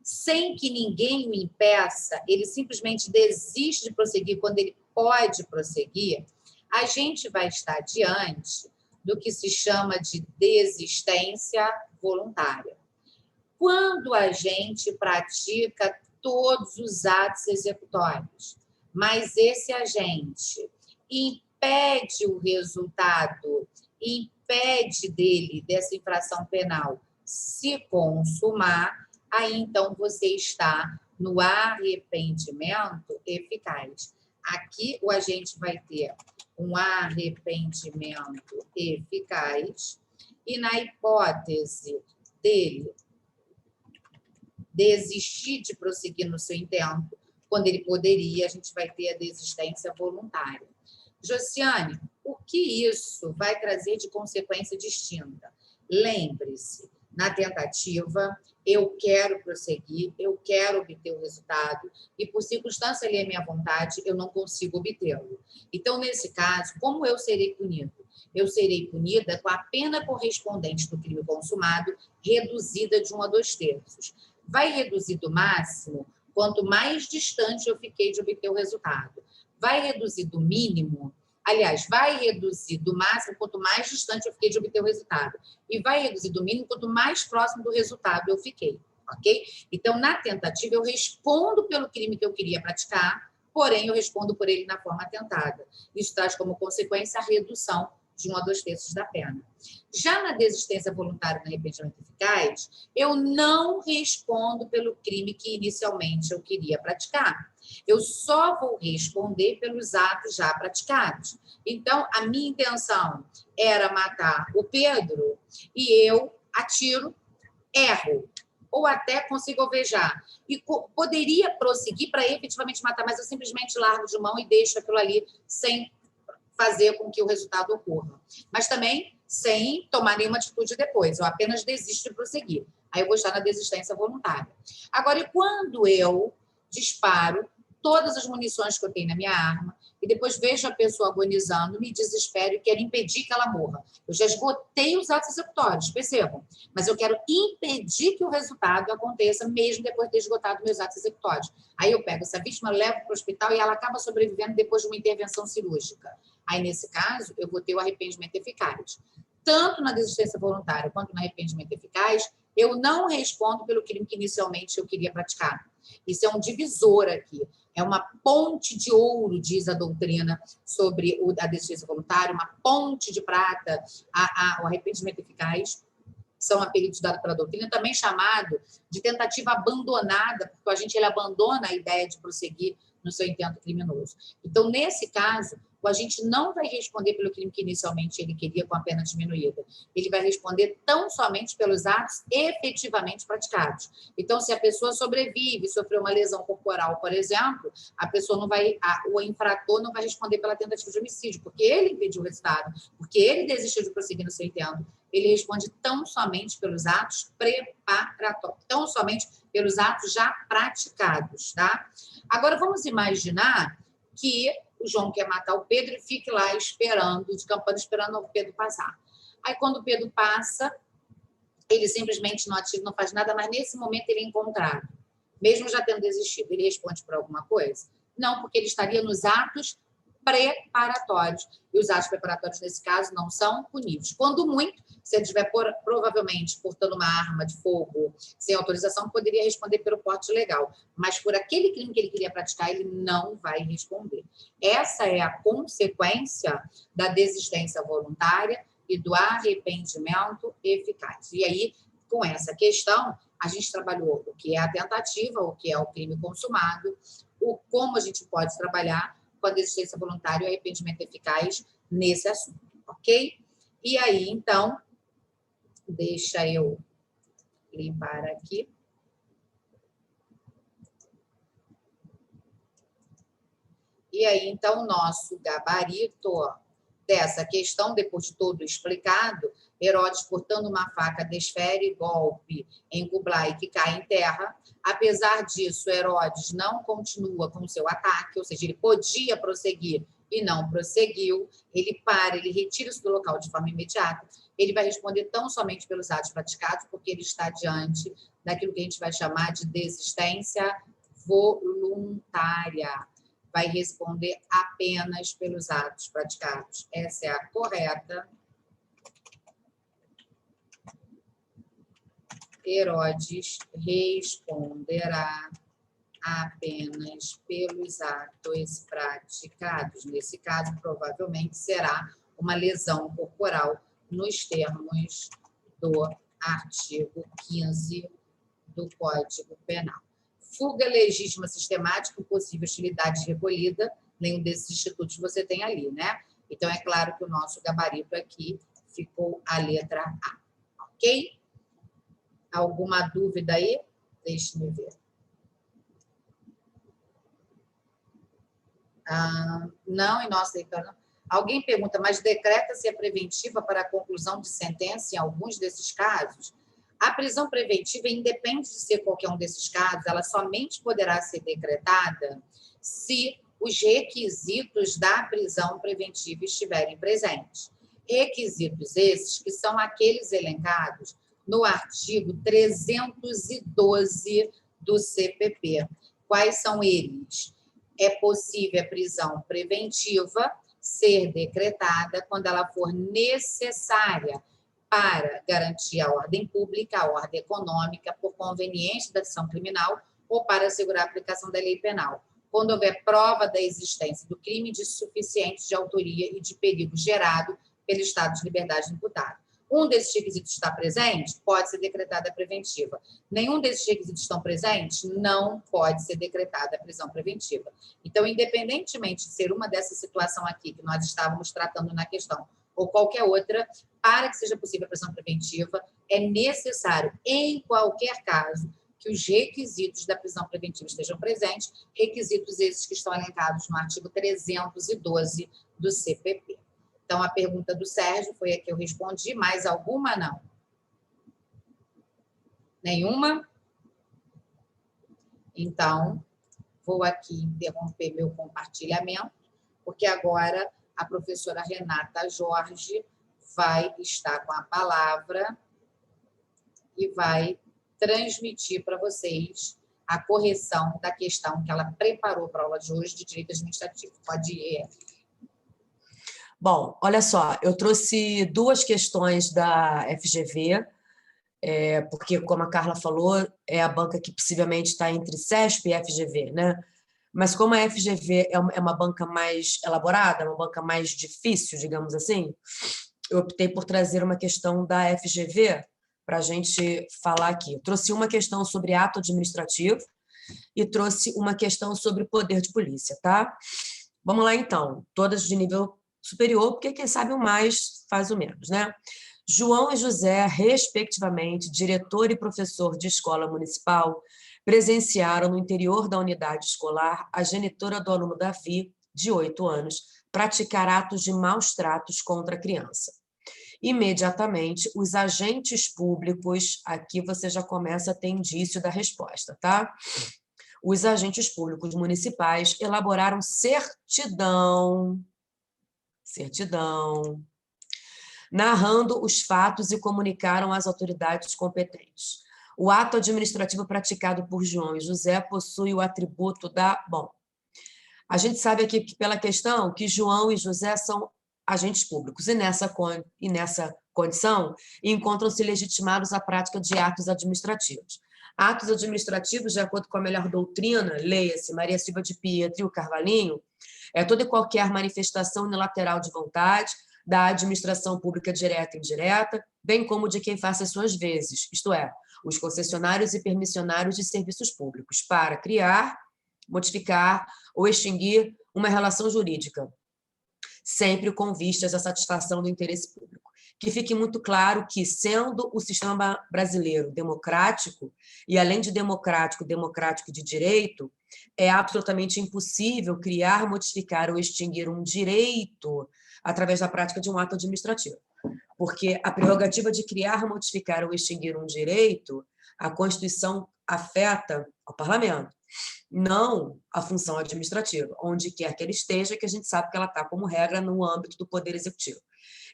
sem que ninguém o impeça, ele simplesmente desiste de prosseguir quando ele pode prosseguir, a gente vai estar diante do que se chama de desistência voluntária. Quando a gente pratica todos os atos executórios, mas esse agente impede o resultado, impede dele, dessa infração penal, se consumar, aí então você está no arrependimento eficaz. Aqui o agente vai ter um arrependimento eficaz e na hipótese dele desistir de prosseguir no seu intento, quando ele poderia, a gente vai ter a desistência voluntária. Josiane, o que isso vai trazer de consequência distinta? Lembre-se, na tentativa, eu quero prosseguir, eu quero obter o resultado e, por circunstância ali, a minha vontade, eu não consigo obtê-lo. Então, nesse caso, como eu serei punido? Eu serei punida com a pena correspondente do crime consumado, reduzida de 1 a 2/3. Vai reduzir do máximo quanto mais distante eu fiquei de obter o resultado. Vai reduzir do mínimo, aliás, vai reduzir do máximo quanto mais distante eu fiquei de obter o resultado. E vai reduzir do mínimo quanto mais próximo do resultado eu fiquei, ok? Então, na tentativa, eu respondo pelo crime que eu queria praticar, porém, eu respondo por ele na forma tentada. Isso traz como consequência a redução de 1 a 2/3 da pena. Já na desistência voluntária no arrependimento eficaz, eu não respondo pelo crime que inicialmente eu queria praticar. Eu só vou responder pelos atos já praticados. Então, a minha intenção era matar o Pedro e eu atiro, erro, ou até consigo alvejar. E poderia prosseguir para efetivamente matar, mas eu simplesmente largo de mão e deixo aquilo ali sem fazer com que o resultado ocorra. Mas também sem tomar nenhuma atitude depois, eu apenas desisto de prosseguir. Aí eu vou estar na desistência voluntária. Agora, e quando eu disparo todas as munições que eu tenho na minha arma e depois vejo a pessoa agonizando, me desespero e quero impedir que ela morra? Eu já esgotei os atos executórios, percebam, mas eu quero impedir que o resultado aconteça mesmo depois de ter esgotado meus atos executórios. Aí eu pego essa vítima, levo para o hospital e ela acaba sobrevivendo depois de uma intervenção cirúrgica. Aí, nesse caso, eu vou ter o arrependimento eficaz. Tanto na desistência voluntária quanto no arrependimento eficaz, eu não respondo pelo crime que inicialmente eu queria praticar. Isso é um divisor aqui. É uma ponte de ouro, diz a doutrina, sobre a desistência voluntária, uma ponte de prata, o arrependimento eficaz. São apelidos dados pela doutrina, também chamado de tentativa abandonada, porque a gente ele abandona a ideia de prosseguir no seu intento criminoso. Então, nesse caso, o agente não vai responder pelo crime que inicialmente ele queria com a pena diminuída. Ele vai responder tão somente pelos atos efetivamente praticados. Então, se a pessoa sobrevive, sofreu uma lesão corporal, por exemplo, a pessoa não vai, o infrator não vai responder pela tentativa de homicídio, porque ele impediu o resultado, porque ele desistiu de prosseguir no seu intento. Ele responde tão somente pelos atos preparatórios, tão somente pelos atos já praticados, tá? Agora, vamos imaginar que o João quer matar o Pedro e fique lá esperando, de campana, esperando o Pedro passar. Aí, quando o Pedro passa, ele simplesmente não atira, não faz nada, mas nesse momento ele é encontrado, mesmo já tendo desistido. Ele responde por alguma coisa? Não, porque ele estaria nos atos preparatórios. E os atos preparatórios, nesse caso, não são puníveis. Quando muito, se ele estiver provavelmente portando uma arma de fogo sem autorização, poderia responder pelo porte legal. Mas por aquele crime que ele queria praticar, ele não vai responder. Essa é a consequência da desistência voluntária e do arrependimento eficaz. E aí, com essa questão, a gente trabalhou o que é a tentativa, o que é o crime consumado, como a gente pode trabalhar com a desistência voluntária e o arrependimento eficaz nesse assunto, ok? E aí, então, deixa eu limpar aqui. E aí, então, o nosso gabarito dessa questão, depois de todo explicado, Herodes, portando uma faca, desfere golpe em Kublai, que cai em terra. Apesar disso, Herodes não continua com o seu ataque, ou seja, ele podia prosseguir e não prosseguiu. Ele para, ele retira-se do local de forma imediata. ele vai responder tão somente pelos atos praticados, porque ele está diante daquilo que a gente vai chamar de desistência voluntária. Vai responder apenas pelos atos praticados. Essa é a correta. Herodes responderá apenas pelos atos praticados. Nesse caso, provavelmente será uma lesão corporal nos termos do artigo 15 do Código Penal. Fuga legítima sistemática, possível utilidade recolhida, nenhum desses institutos você tem ali, né? Então, é claro que o nosso gabarito aqui ficou a letra A, ok? Alguma dúvida aí? Deixe-me ver. Não, em nossa leitura não. Alguém pergunta, mas decreta-se a preventiva para a conclusão de sentença em alguns desses casos? A prisão preventiva, independe de ser qualquer um desses casos, ela somente poderá ser decretada se os requisitos da prisão preventiva estiverem presentes. Requisitos esses que são aqueles elencados no artigo 312 do CPP. Quais são eles? É possível a prisão preventiva ser decretada quando ela for necessária para garantir a ordem pública, a ordem econômica, por conveniência da ação criminal ou para assegurar a aplicação da lei penal. Quando houver prova da existência do crime de suficiente de autoria e de perigo gerado pelo estado de liberdade do imputado. Um desses requisitos está presente, pode ser decretada a preventiva. Nenhum desses requisitos estão presentes, não pode ser decretada a prisão preventiva. Então, independentemente de ser uma dessa situação aqui que nós estávamos tratando na questão, ou qualquer outra, para que seja possível a prisão preventiva, é necessário, em qualquer caso, que os requisitos da prisão preventiva estejam presentes, requisitos esses que estão elencados no artigo 312 do CPP. Então, a pergunta do Sérgio foi a que eu respondi. Mais alguma? Não. Nenhuma? Então, vou aqui interromper meu compartilhamento, porque agora a professora Renata Jorge vai estar com a palavra e vai transmitir para vocês a correção da questão que ela preparou para a aula de hoje de direito administrativo. Pode ir. Bom, olha só, eu trouxe duas questões da FGV, porque, como a Carla falou, é a banca que possivelmente está entre CESP e FGV, né? Mas como a FGV é uma banca mais elaborada, uma banca mais difícil, digamos assim, eu optei por trazer uma questão da FGV para a gente falar aqui. Eu trouxe uma questão sobre ato administrativo e trouxe uma questão sobre poder de polícia, tá? Vamos lá, então. Todas de nível superior, porque quem sabe o mais faz o menos, né? João e José, respectivamente, diretor e professor de escola municipal, presenciaram no interior da unidade escolar a genitora do aluno Davi, de 8 anos, praticar atos de maus tratos contra a criança. Imediatamente, os agentes públicos, aqui você já começa a ter indício da resposta, tá? Os agentes públicos municipais elaboraram certidão, narrando os fatos e comunicaram às autoridades competentes. O ato administrativo praticado por João e José possui o atributo da... Bom, a gente sabe aqui pela questão que João e José são agentes públicos, e nessa condição encontram-se legitimados à prática de atos administrativos. Atos administrativos, de acordo com a melhor doutrina, leia-se Maria Silva de Pietro e o Carvalhinho, é toda e qualquer manifestação unilateral de vontade da administração pública direta e indireta, bem como de quem faça as suas vezes, isto é, os concessionários e permissionários de serviços públicos, para criar, modificar ou extinguir uma relação jurídica, sempre com vistas à satisfação do interesse público. Que fique muito claro que, sendo o sistema brasileiro democrático, e além de democrático de direito, é absolutamente impossível criar, modificar ou extinguir um direito através da prática de um ato administrativo. Porque a prerrogativa de criar, modificar ou extinguir um direito, a Constituição afeta ao Parlamento. não a função administrativa, onde quer que ela esteja, que a gente sabe que ela está, como regra, no âmbito do Poder Executivo.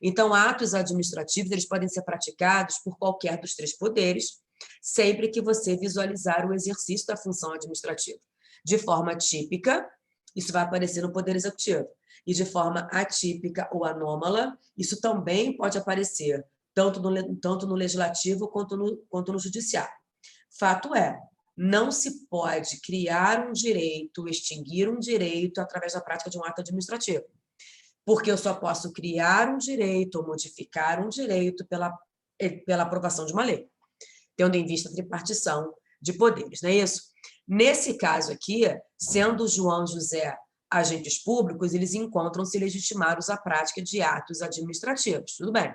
Então, atos administrativos eles podem ser praticados por qualquer dos 3 poderes, sempre que você visualizar o exercício da função administrativa. De forma típica, isso vai aparecer no Poder Executivo. E de forma atípica ou anômala, isso também pode aparecer tanto no Legislativo quanto no Judiciário. Fato é, não se pode criar um direito, extinguir um direito através da prática de um ato administrativo, porque eu só posso criar um direito ou modificar um direito pela aprovação de uma lei, tendo em vista a tripartição de poderes, não é isso? Nesse caso aqui, sendo João José agentes públicos, eles encontram-se legitimados à prática de atos administrativos, tudo bem.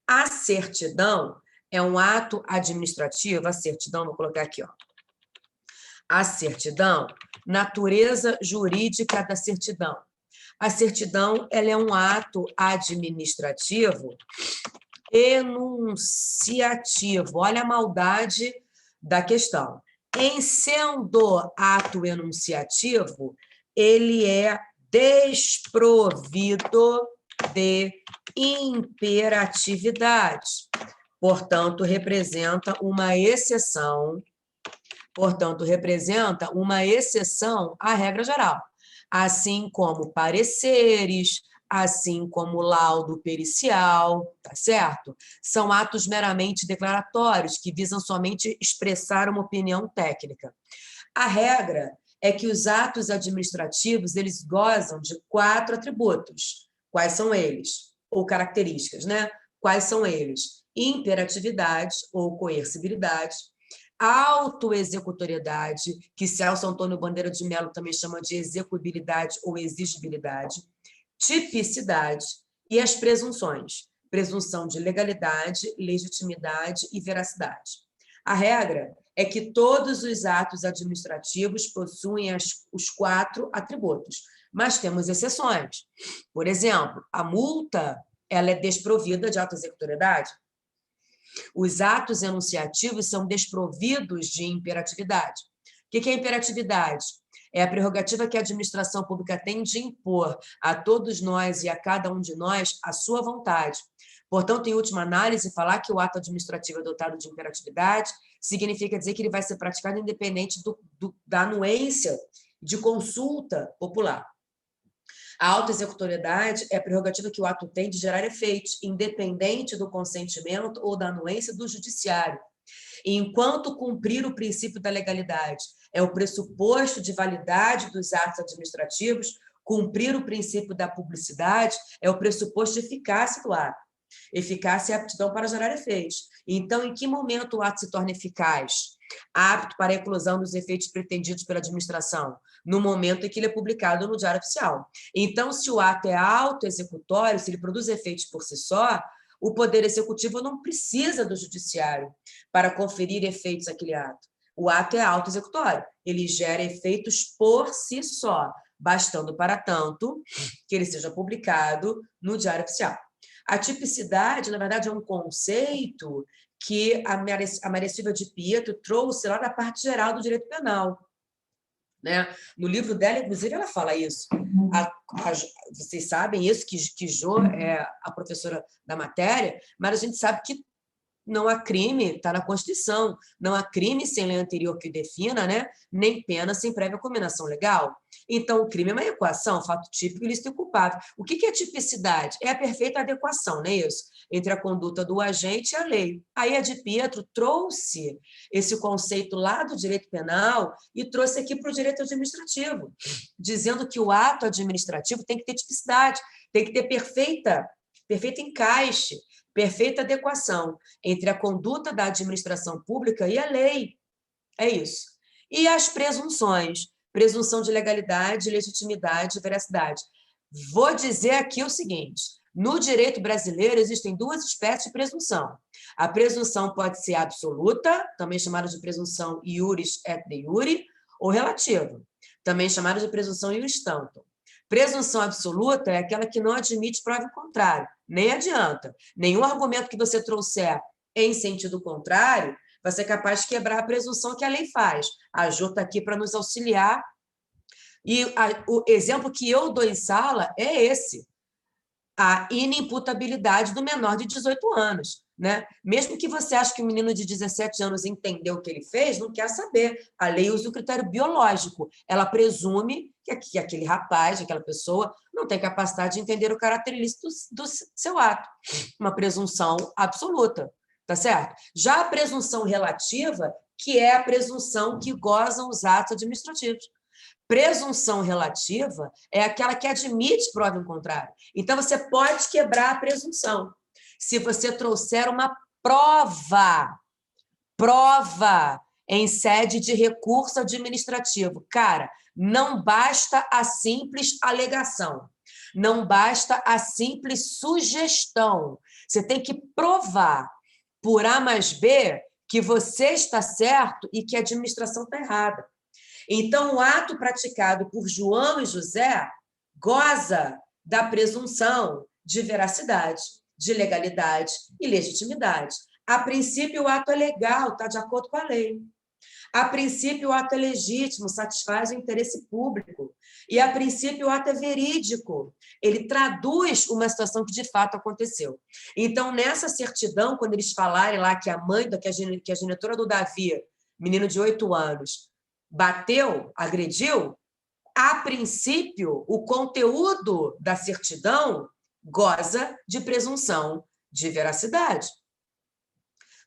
A certidão é um ato administrativo, a certidão, vou colocar aqui, ó. A certidão, natureza jurídica da certidão. A certidão, ela é um ato administrativo enunciativo. Olha a maldade da questão. Em sendo ato enunciativo, ele é desprovido de imperatividade. Portanto, representa uma exceção à regra geral, assim como pareceres, assim como laudo pericial, tá certo? São atos meramente declaratórios que visam somente expressar uma opinião técnica. A regra é que os atos administrativos, eles gozam de 4 atributos. Quais são eles? Ou características, né? Quais são eles? Imperatividade ou coercibilidade, autoexecutoriedade, que Celso Antônio Bandeira de Mello também chama de execuibilidade ou exigibilidade, tipicidade e as presunções, presunção de legalidade, legitimidade e veracidade. A regra é que todos os atos administrativos possuem os 4 atributos, mas temos exceções. Por exemplo, a multa ela é desprovida de autoexecutoriedade. Os atos enunciativos são desprovidos de imperatividade. O que é imperatividade? É a prerrogativa que a administração pública tem de impor a todos nós e a cada um de nós a sua vontade. Portanto, em última análise, falar que o ato administrativo é dotado de imperatividade significa dizer que ele vai ser praticado independente da anuência de consulta popular. A autoexecutoriedade é a prerrogativa que o ato tem de gerar efeitos, independente do consentimento ou da anuência do judiciário. E enquanto cumprir o princípio da legalidade é o pressuposto de validade dos atos administrativos, cumprir o princípio da publicidade é o pressuposto de eficácia do ato. Eficácia é aptidão para gerar efeitos. Então, em que momento o ato se torna eficaz? Apto para a eclosão dos efeitos pretendidos pela administração, no momento em que ele é publicado no Diário Oficial. Então, se o ato é autoexecutório, se ele produz efeitos por si só, o Poder Executivo não precisa do Judiciário para conferir efeitos àquele ato. O ato é autoexecutório, ele gera efeitos por si só, bastando para tanto que ele seja publicado no Diário Oficial. A tipicidade, na verdade, é um conceito que a Maria Silvia de Pietro trouxe lá da parte geral do direito penal. Né? No livro dela, inclusive, ela fala isso. Vocês sabem isso, que Jo é a professora da matéria, mas a gente sabe que não há crime, está na Constituição, não há crime sem lei anterior que defina, né? Nem pena sem prévia combinação legal. Então, o crime é uma equação, fato típico, ilícito e culpável. O que é tipicidade? É a perfeita adequação, não é isso? Entre a conduta do agente e a lei. Aí a de Pietro trouxe esse conceito lá do direito penal e trouxe aqui para o direito administrativo, dizendo que o ato administrativo tem que ter tipicidade, tem que ter perfeito encaixe, perfeita adequação entre a conduta da administração pública e a lei. É isso. E as presunções, presunção de legalidade, legitimidade e veracidade. Vou dizer aqui o seguinte, no direito brasileiro existem 2 espécies de presunção. A presunção pode ser absoluta, também chamada de presunção iuris et de iure, ou relativa, também chamada de presunção iuris tantum. Presunção absoluta é aquela que não admite prova contrária, nem adianta. Nenhum argumento que você trouxer em sentido contrário vai ser capaz de quebrar a presunção que a lei faz. A Jo está aqui para nos auxiliar. E o exemplo que eu dou em sala é esse, a inimputabilidade do menor de 18 anos. Né? Mesmo que você ache que o menino de 17 anos entendeu o que ele fez, não quer saber. A lei usa o critério biológico. Ela presume que aquele rapaz, aquela pessoa, não tem capacidade de entender o caráter ilícito do seu ato. Uma presunção absoluta, tá certo? Já a presunção relativa, que é a presunção que gozam os atos administrativos. Presunção relativa é aquela que admite prova em contrário. Então, você pode quebrar a presunção se você trouxer uma prova em sede de recurso administrativo. Cara, não basta a simples alegação, não basta a simples sugestão. Você tem que provar por A mais B que você está certo e que a administração está errada. Então, o ato praticado por João e José goza da presunção de veracidade, de legalidade e legitimidade. A princípio, o ato é legal, está de acordo com a lei. A princípio, o ato é legítimo, satisfaz o interesse público. E, a princípio, o ato é verídico. Ele traduz uma situação que, de fato, aconteceu. Então, nessa certidão, quando eles falarem lá que a mãe, que a genitora do Davi, menino de 8 anos, bateu, agrediu, a princípio, o conteúdo da certidão goza de presunção de veracidade.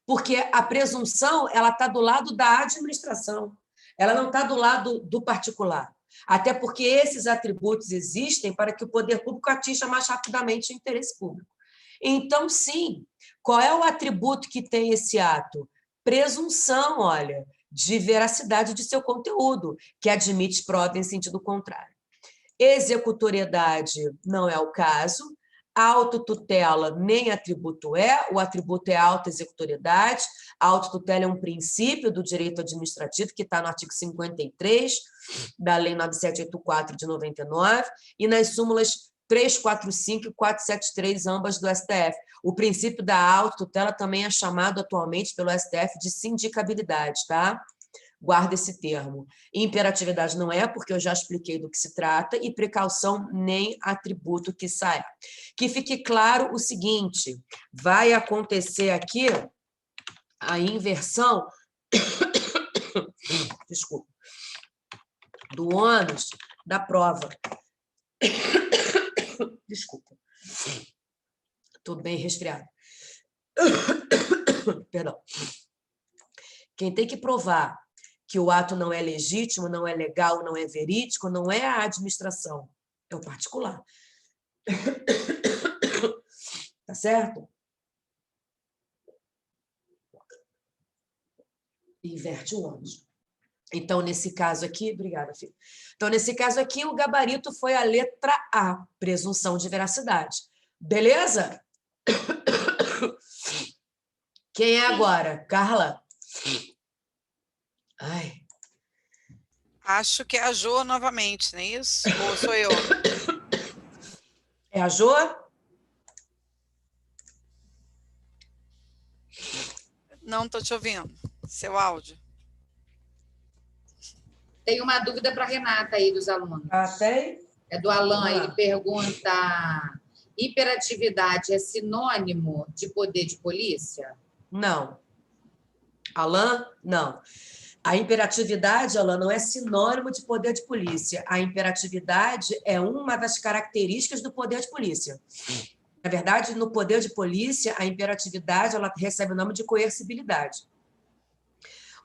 Porque a presunção ela está do lado da administração, ela não está do lado do particular. Até porque esses atributos existem para que o poder público atinja mais rapidamente o interesse público. Então, sim, qual é o atributo que tem esse ato? Presunção, olha, de veracidade de seu conteúdo, que admite prova em sentido contrário. Executoriedade não é o caso, autotutela nem atributo é, o atributo é autoexecutoriedade, a autotutela é um princípio do direito administrativo que está no artigo 53 da Lei 9784 de 99 e nas súmulas 345 e 473, ambas do STF. O princípio da autotutela também é chamado atualmente pelo STF de sindicabilidade, tá? Guarda esse termo. Imperatividade não é, porque eu já expliquei do que se trata, e precaução nem atributo que saia. Que fique claro o seguinte, vai acontecer aqui a inversão desculpa, do ônus da prova. Desculpa. Estou bem resfriada. Perdão. Quem tem que provar que o ato não é legítimo, não é legal, não é verídico, não é a administração, é o particular. Tá certo? Inverte o ônus. Então, nesse caso aqui, obrigada, filho. Então, nesse caso aqui, o gabarito foi a letra A, presunção de veracidade. Beleza? Quem é agora? Carla? Ai. Acho que é a Jo novamente, não é isso? Ou sou eu? É a Jo? Não estou te ouvindo. Seu áudio. Tem uma dúvida para a Renata aí dos alunos. Ah, tem? É do Alan, ele pergunta: hiperatividade é sinônimo de poder de polícia? Não. Alan, não. A imperatividade, Alan, não é sinônimo de poder de polícia. A imperatividade é uma das características do poder de polícia. Na verdade, no poder de polícia, a imperatividade ela recebe o nome de coercibilidade.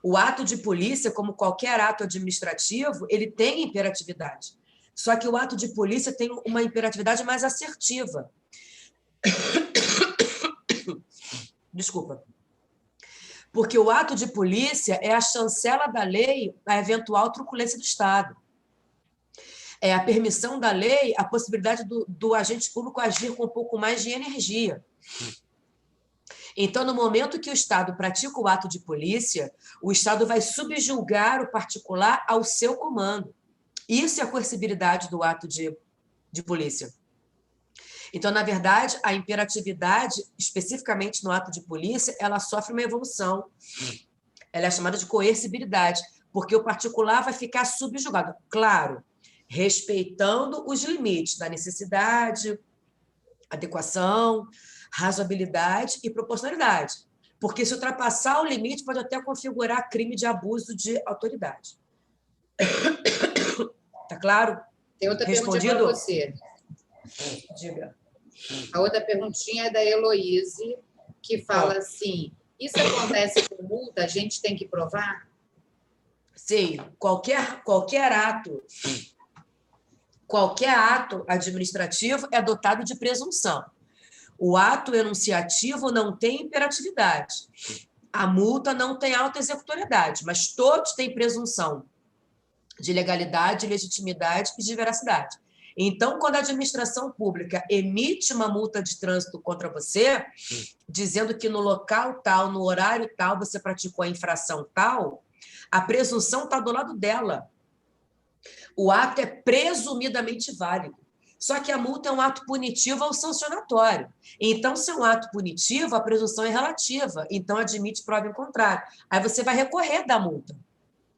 O ato de polícia, como qualquer ato administrativo, ele tem imperatividade. Só que o ato de polícia tem uma imperatividade mais assertiva. Desculpa. Porque o ato de polícia é a chancela da lei à eventual truculência do Estado. É a permissão da lei, a possibilidade do agente público agir com um pouco mais de energia. Então, no momento que o Estado pratica o ato de polícia, o Estado vai subjugar o particular ao seu comando. Isso é a coercibilidade do ato de polícia. Então, na verdade, a imperatividade, especificamente no ato de polícia, ela sofre uma evolução. Ela é chamada de coercibilidade, porque o particular vai ficar subjugado. Claro, respeitando os limites da necessidade, adequação, razoabilidade e proporcionalidade. Porque se ultrapassar o limite, pode até configurar crime de abuso de autoridade. Tá claro? Tem outra perguntinha para você. Diga. A outra perguntinha é da Heloíse, que fala assim, isso acontece com multa, a gente tem que provar? Sim, qualquer ato administrativo é dotado de presunção. O ato enunciativo não tem imperatividade. A multa não tem autoexecutoriedade, mas todos têm presunção de legalidade, legitimidade e de veracidade. Então, quando a administração pública emite uma multa de trânsito contra você, dizendo que no local tal, no horário tal, você praticou a infração tal, a presunção está do lado dela. O ato é presumidamente válido. Só que a multa é um ato punitivo ou sancionatório. Então, se é um ato punitivo, a presunção é relativa. Então, admite prova em contrário. Aí você vai recorrer da multa.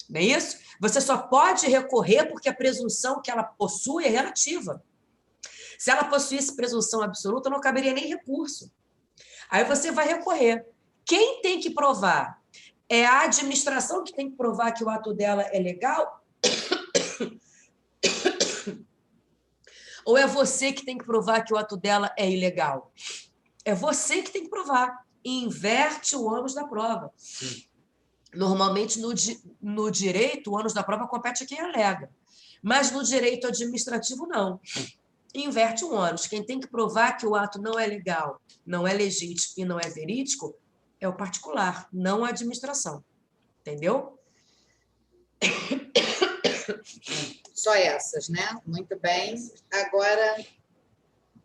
Não é isso? Você só pode recorrer porque a presunção que ela possui é relativa. Se ela possuísse presunção absoluta, não caberia nem recurso. Aí você vai recorrer. Quem tem que provar? É a administração que tem que provar que o ato dela é legal? Ou é você que tem que provar que o ato dela é ilegal? É você que tem que provar. E inverte o ônus da prova. Normalmente, no direito, o ônus da prova compete a quem alega. Mas no direito administrativo, não. Inverte o ônus. Quem tem que provar que o ato não é legal, não é legítimo e não é verídico é o particular, não a administração. Entendeu? Só essas, né? Muito bem. Agora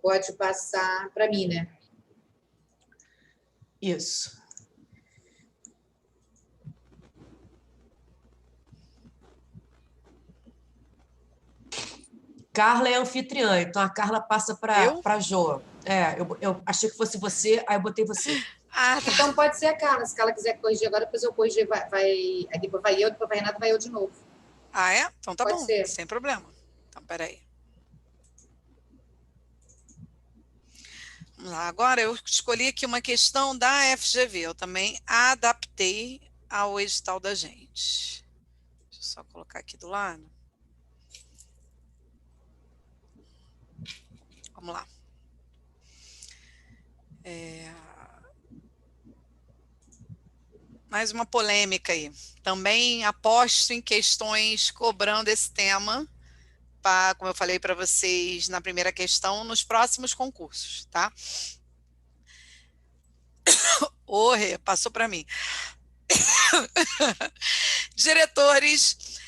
pode passar para mim, né? Isso. Carla é anfitriã, então a Carla passa para a Jo. Eu achei que fosse você, aí eu botei você. Ah, tá. Então pode ser a Carla. Se ela quiser corrigir agora, depois eu corrigir, aí depois vai eu, depois vai a Renata, vai eu de novo. Ah, é? Então tá Pode bom, ser. sem problema. Então, peraí. Vamos lá. Agora eu escolhi aqui uma questão da FGV. Eu também adaptei ao edital da gente. Deixa eu só colocar aqui do lado. Vamos lá. Mais uma polêmica aí. Também aposto em questões cobrando esse tema, como eu falei para vocês na primeira questão, nos próximos concursos, tá? Passou para mim. Diretores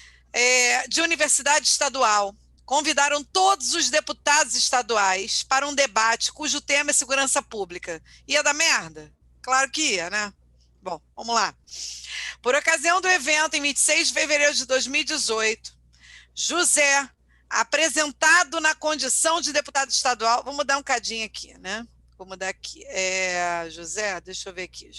de universidade estadual convidaram todos os deputados estaduais para um debate cujo tema é segurança pública. Ia dar merda? Claro que ia, né? Bom, vamos lá. Por ocasião do evento, em 26 de fevereiro de 2018, José, apresentado na condição de deputado estadual, vou mudar um cadinho aqui, né? Vou mudar aqui. José, deixa eu ver aqui.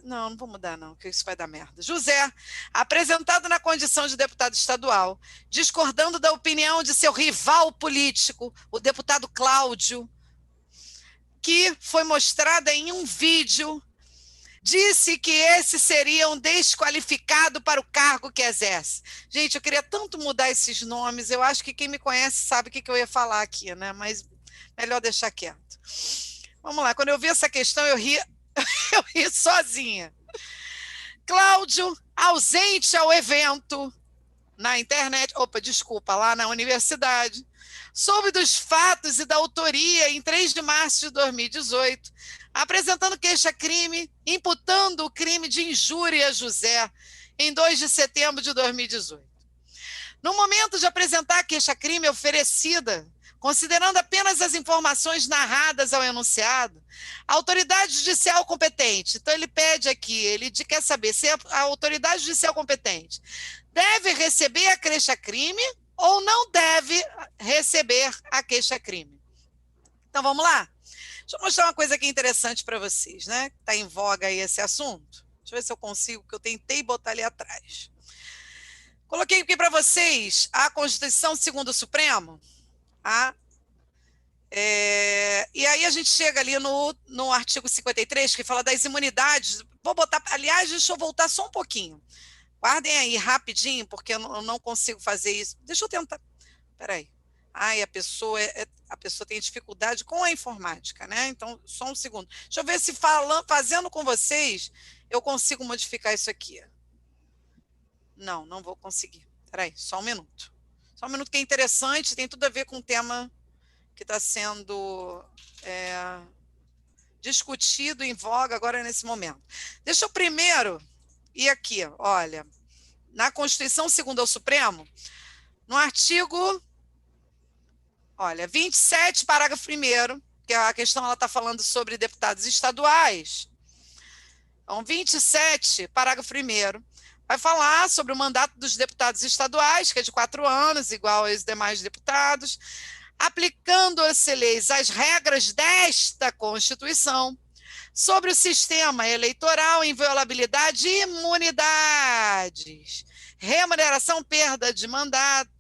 Não vou mudar não, porque isso vai dar merda. José, apresentado na condição de deputado estadual, discordando da opinião de seu rival político, o deputado Cláudio, que foi mostrada em um vídeo, disse que esse seria um desqualificado para o cargo que exerce. Gente, eu queria tanto mudar esses nomes, eu acho que quem me conhece sabe o que eu ia falar aqui, né? Mas melhor deixar quieto. Vamos lá, quando eu vi essa questão, eu ri sozinha. Cláudio, ausente ao evento na internet, lá na universidade, soube dos fatos e da autoria em 3 de março de 2018, apresentando queixa-crime, imputando o crime de injúria a José em 2 de setembro de 2018. No momento de apresentar a queixa-crime oferecida, considerando apenas as informações narradas ao enunciado, a autoridade judicial competente, então ele pede aqui, ele quer saber se a autoridade judicial competente deve receber a queixa-crime ou não deve receber a queixa-crime. Então, vamos lá. Deixa eu mostrar uma coisa aqui interessante para vocês, né? Está em voga aí esse assunto. Deixa eu ver se eu consigo, que eu tentei botar ali atrás. Coloquei aqui para vocês a Constituição segundo o Supremo. E aí a gente chega ali no artigo 53, que fala das imunidades. Vou botar, aliás, deixa eu voltar só um pouquinho. Guardem aí rapidinho, porque eu não consigo fazer isso. Deixa eu tentar. Peraí. A pessoa tem dificuldade com a informática, né? Então, só um segundo. Deixa eu ver se fazendo com vocês, eu consigo modificar isso aqui. Não vou conseguir. Peraí, só um minuto. Só um minuto, que é interessante, tem tudo a ver com o tema que está sendo discutido, em voga agora nesse momento. Deixa eu primeiro ir aqui, olha, na Constituição segundo o Supremo, no artigo 27, parágrafo 1º, que a questão está falando sobre deputados estaduais. Então, 27, parágrafo 1º, vai falar sobre o mandato dos deputados estaduais, que é de 4 anos, igual aos demais deputados, aplicando-se leis às regras desta Constituição, sobre o sistema eleitoral, inviolabilidade e imunidades, remuneração, perda de mandato,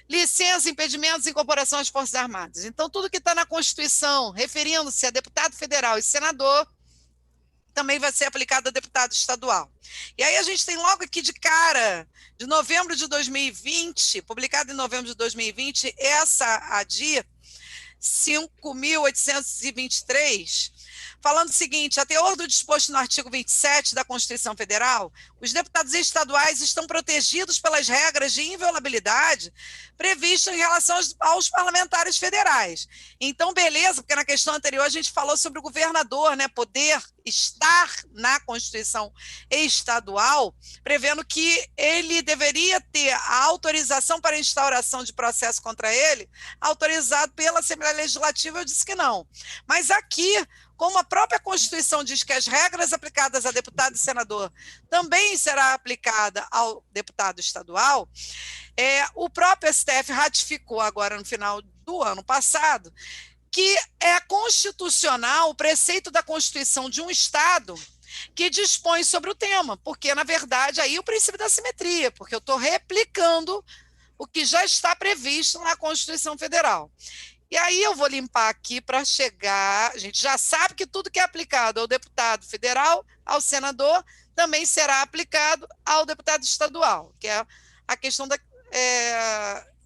licença, impedimentos e incorporação às Forças Armadas. Então, tudo que está na Constituição, referindo-se a deputado federal e senador, também vai ser aplicado a deputado estadual. E aí a gente tem logo aqui de cara, de novembro de 2020, publicado em novembro de 2020, essa ADI 5.823, falando o seguinte: a teor do disposto no artigo 27 da Constituição Federal, os deputados estaduais estão protegidos pelas regras de inviolabilidade previstas em relação aos parlamentares federais. Então, beleza, porque na questão anterior a gente falou sobre o governador, né, poder estar na Constituição estadual, prevendo que ele deveria ter a autorização para instauração de processo contra ele, autorizado pela Assembleia Legislativa. Eu disse que não. Mas aqui, como a própria Constituição diz que as regras aplicadas a deputado e senador também será aplicada ao deputado estadual, o próprio STF ratificou agora no final do ano passado que é constitucional o preceito da Constituição de um Estado que dispõe sobre o tema, porque, na verdade, aí o princípio da simetria, porque eu estou replicando o que já está previsto na Constituição Federal. E aí eu vou limpar aqui para chegar... A gente já sabe que tudo que é aplicado ao deputado federal, ao senador, também será aplicado ao deputado estadual, que é a questão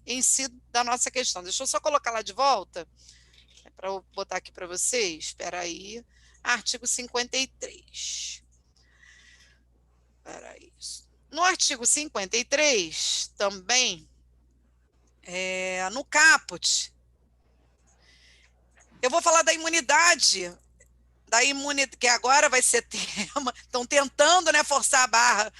em si da nossa questão. Deixa eu só colocar lá de volta, para eu botar aqui para vocês. Espera aí. Artigo 53. Espera aí. No artigo 53, também, no caput, eu vou falar da imunidade, que agora vai ser tema, estão tentando, né, forçar a barra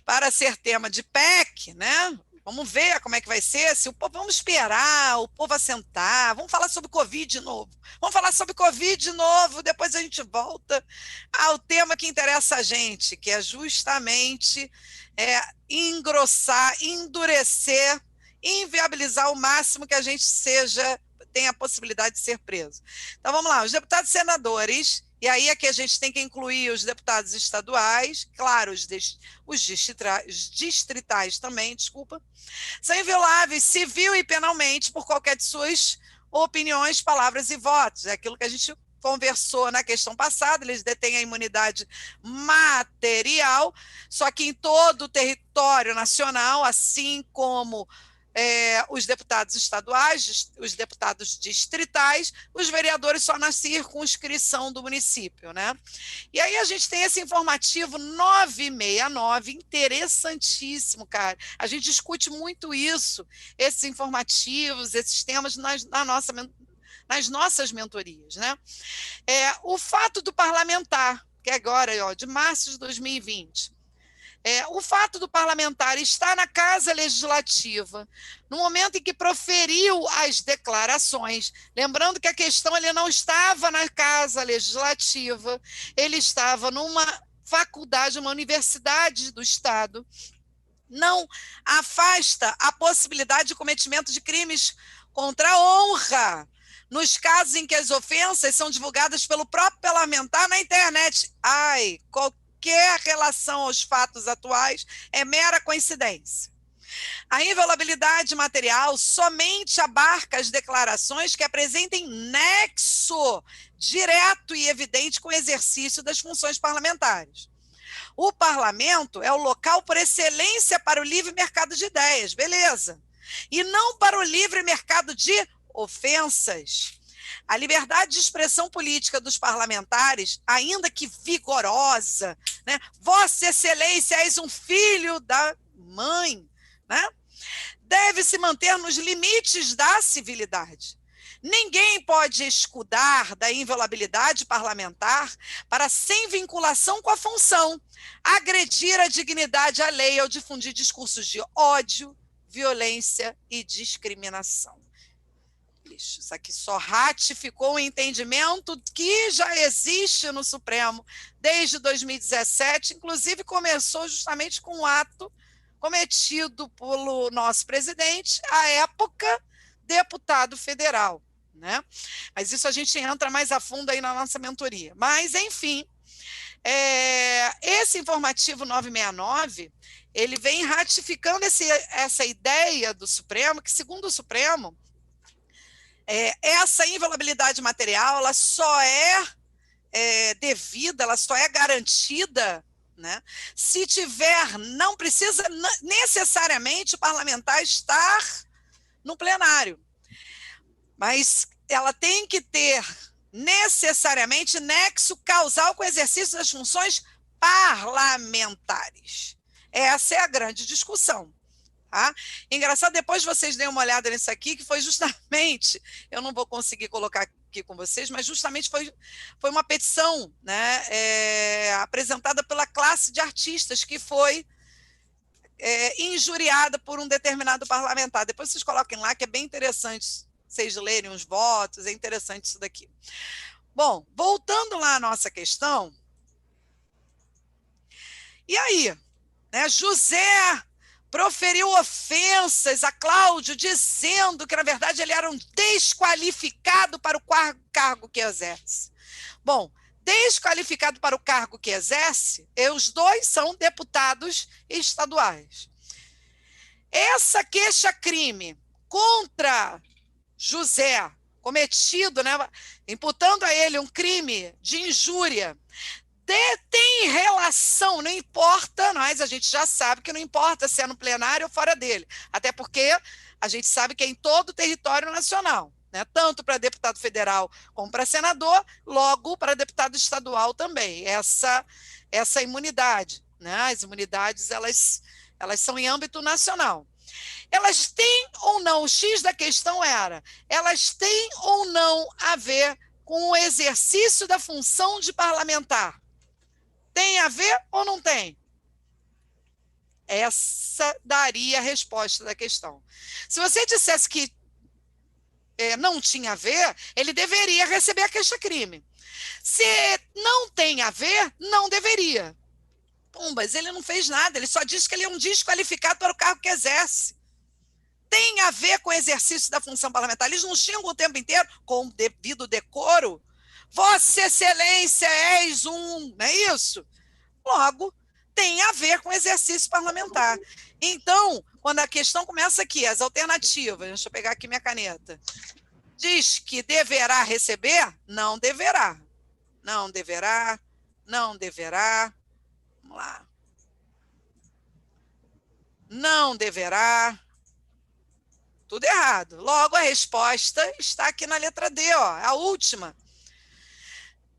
para ser tema de PEC, né? Vamos ver como é que vai ser, vamos esperar o povo assentar, vamos falar sobre Covid de novo. Vamos falar sobre Covid de novo, depois a gente volta ao tema que interessa a gente, que é justamente engrossar, endurecer, inviabilizar o máximo que a gente tenha a possibilidade de ser preso. Então, vamos lá, os deputados e senadores, e aí é que a gente tem que incluir os deputados estaduais, claro, os distritais também, desculpa, são invioláveis civil e penalmente por qualquer de suas opiniões, palavras e votos. É aquilo que a gente conversou na questão passada, eles detêm a imunidade material, só que em todo o território nacional, assim como os deputados estaduais, os deputados distritais, os vereadores só na circunscrição do município, né? E aí a gente tem esse informativo 969, interessantíssimo, cara. A gente discute muito isso, esses informativos, esses temas nas nossas mentorias, né? O fato do parlamentar, que é agora, de março de 2020, o fato do parlamentar estar na Casa Legislativa, no momento em que proferiu as declarações, lembrando que a questão ele não estava na Casa Legislativa, ele estava numa faculdade, uma universidade do Estado, não afasta a possibilidade de cometimento de crimes contra a honra, nos casos em que as ofensas são divulgadas pelo próprio parlamentar na internet. Ai, qualquer relação aos fatos atuais é mera coincidência. A inviolabilidade material somente abarca as declarações que apresentem nexo direto e evidente com o exercício das funções parlamentares. O parlamento é o local por excelência para o livre mercado de ideias, beleza? E não para o livre mercado de ofensas. A liberdade de expressão política dos parlamentares, ainda que vigorosa, né? Vossa Excelência, és um filho da mãe, né? Deve se manter nos limites da civilidade. Ninguém pode escudar da inviolabilidade parlamentar para, sem vinculação com a função, agredir a dignidade alheia ao difundir discursos de ódio, violência e discriminação. Isso aqui só ratificou um entendimento que já existe no Supremo desde 2017, inclusive começou justamente com um ato cometido pelo nosso presidente, à época, deputado federal, né? Mas isso a gente entra mais a fundo aí na nossa mentoria. Mas, enfim, esse informativo 969, ele vem ratificando essa ideia do Supremo, que, segundo o Supremo, essa inviolabilidade material ela só é devida, ela só é garantida, né, se tiver, não precisa necessariamente o parlamentar estar no plenário, mas ela tem que ter necessariamente nexo causal com o exercício das funções parlamentares. Essa é a grande discussão. Tá? Engraçado, depois vocês deem uma olhada nisso aqui, que foi justamente, eu não vou conseguir colocar aqui com vocês, mas justamente foi uma petição, né, apresentada pela classe de artistas que foi injuriada por um determinado parlamentar. Depois vocês coloquem lá, que é bem interessante vocês lerem os votos, é interessante isso daqui. Bom, voltando lá à nossa questão, e aí, né, José proferiu ofensas a Cláudio, dizendo que, na verdade, ele era um desqualificado para o cargo que exerce. Bom, desqualificado para o cargo que exerce, os dois são deputados estaduais. Essa queixa-crime contra José, cometido, né, imputando a ele um crime de injúria, tem relação, não importa, mas a gente já sabe que não importa se é no plenário ou fora dele, até porque a gente sabe que é em todo o território nacional, né? Tanto para deputado federal como para senador, logo para deputado estadual também, essa imunidade, né? As imunidades, elas são em âmbito nacional. Elas têm ou não, o X da questão era, elas têm ou não a ver com o exercício da função de parlamentar? Tem a ver ou não tem? Essa daria a resposta da questão. Se você dissesse que não tinha a ver, ele deveria receber a queixa-crime. Se não tem a ver, não deveria. Mas ele não fez nada, ele só disse que ele é um desqualificado para o cargo que exerce. Tem a ver com o exercício da função parlamentar. Eles não xingam o tempo inteiro, com o devido decoro. Vossa Excelência, és um, não é isso? Logo, tem a ver com o exercício parlamentar. Então, quando a questão começa aqui, as alternativas, deixa eu pegar aqui minha caneta, diz que deverá receber, não deverá. Não deverá, não deverá. Vamos lá. Não deverá. Tudo errado. Logo, a resposta está aqui na letra D, ó, a última.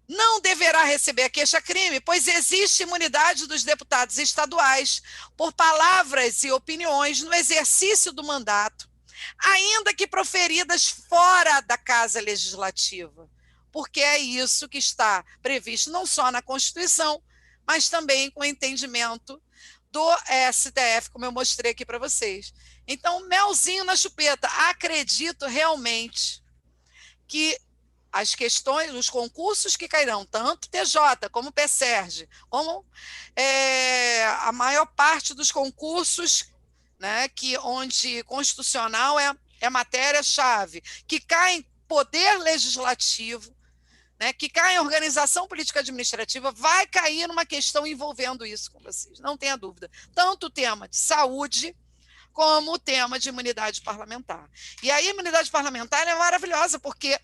Não deverá receber a queixa-crime, pois existe imunidade dos deputados estaduais por palavras e opiniões no exercício do mandato, ainda que proferidas fora da Casa Legislativa, porque é isso que está previsto não só na Constituição, mas também com o entendimento do STF, como eu mostrei aqui para vocês. Então, melzinho na chupeta, acredito realmente que as questões, os concursos que cairão, tanto TJ como PSERG, como a maior parte dos concursos, né, onde constitucional é matéria-chave, que caem poder legislativo, né, que cai em organização política administrativa, vai cair numa questão envolvendo isso com vocês, não tenha dúvida. Tanto o tema de saúde, como o tema de imunidade parlamentar. E aí a imunidade parlamentar é maravilhosa, porque,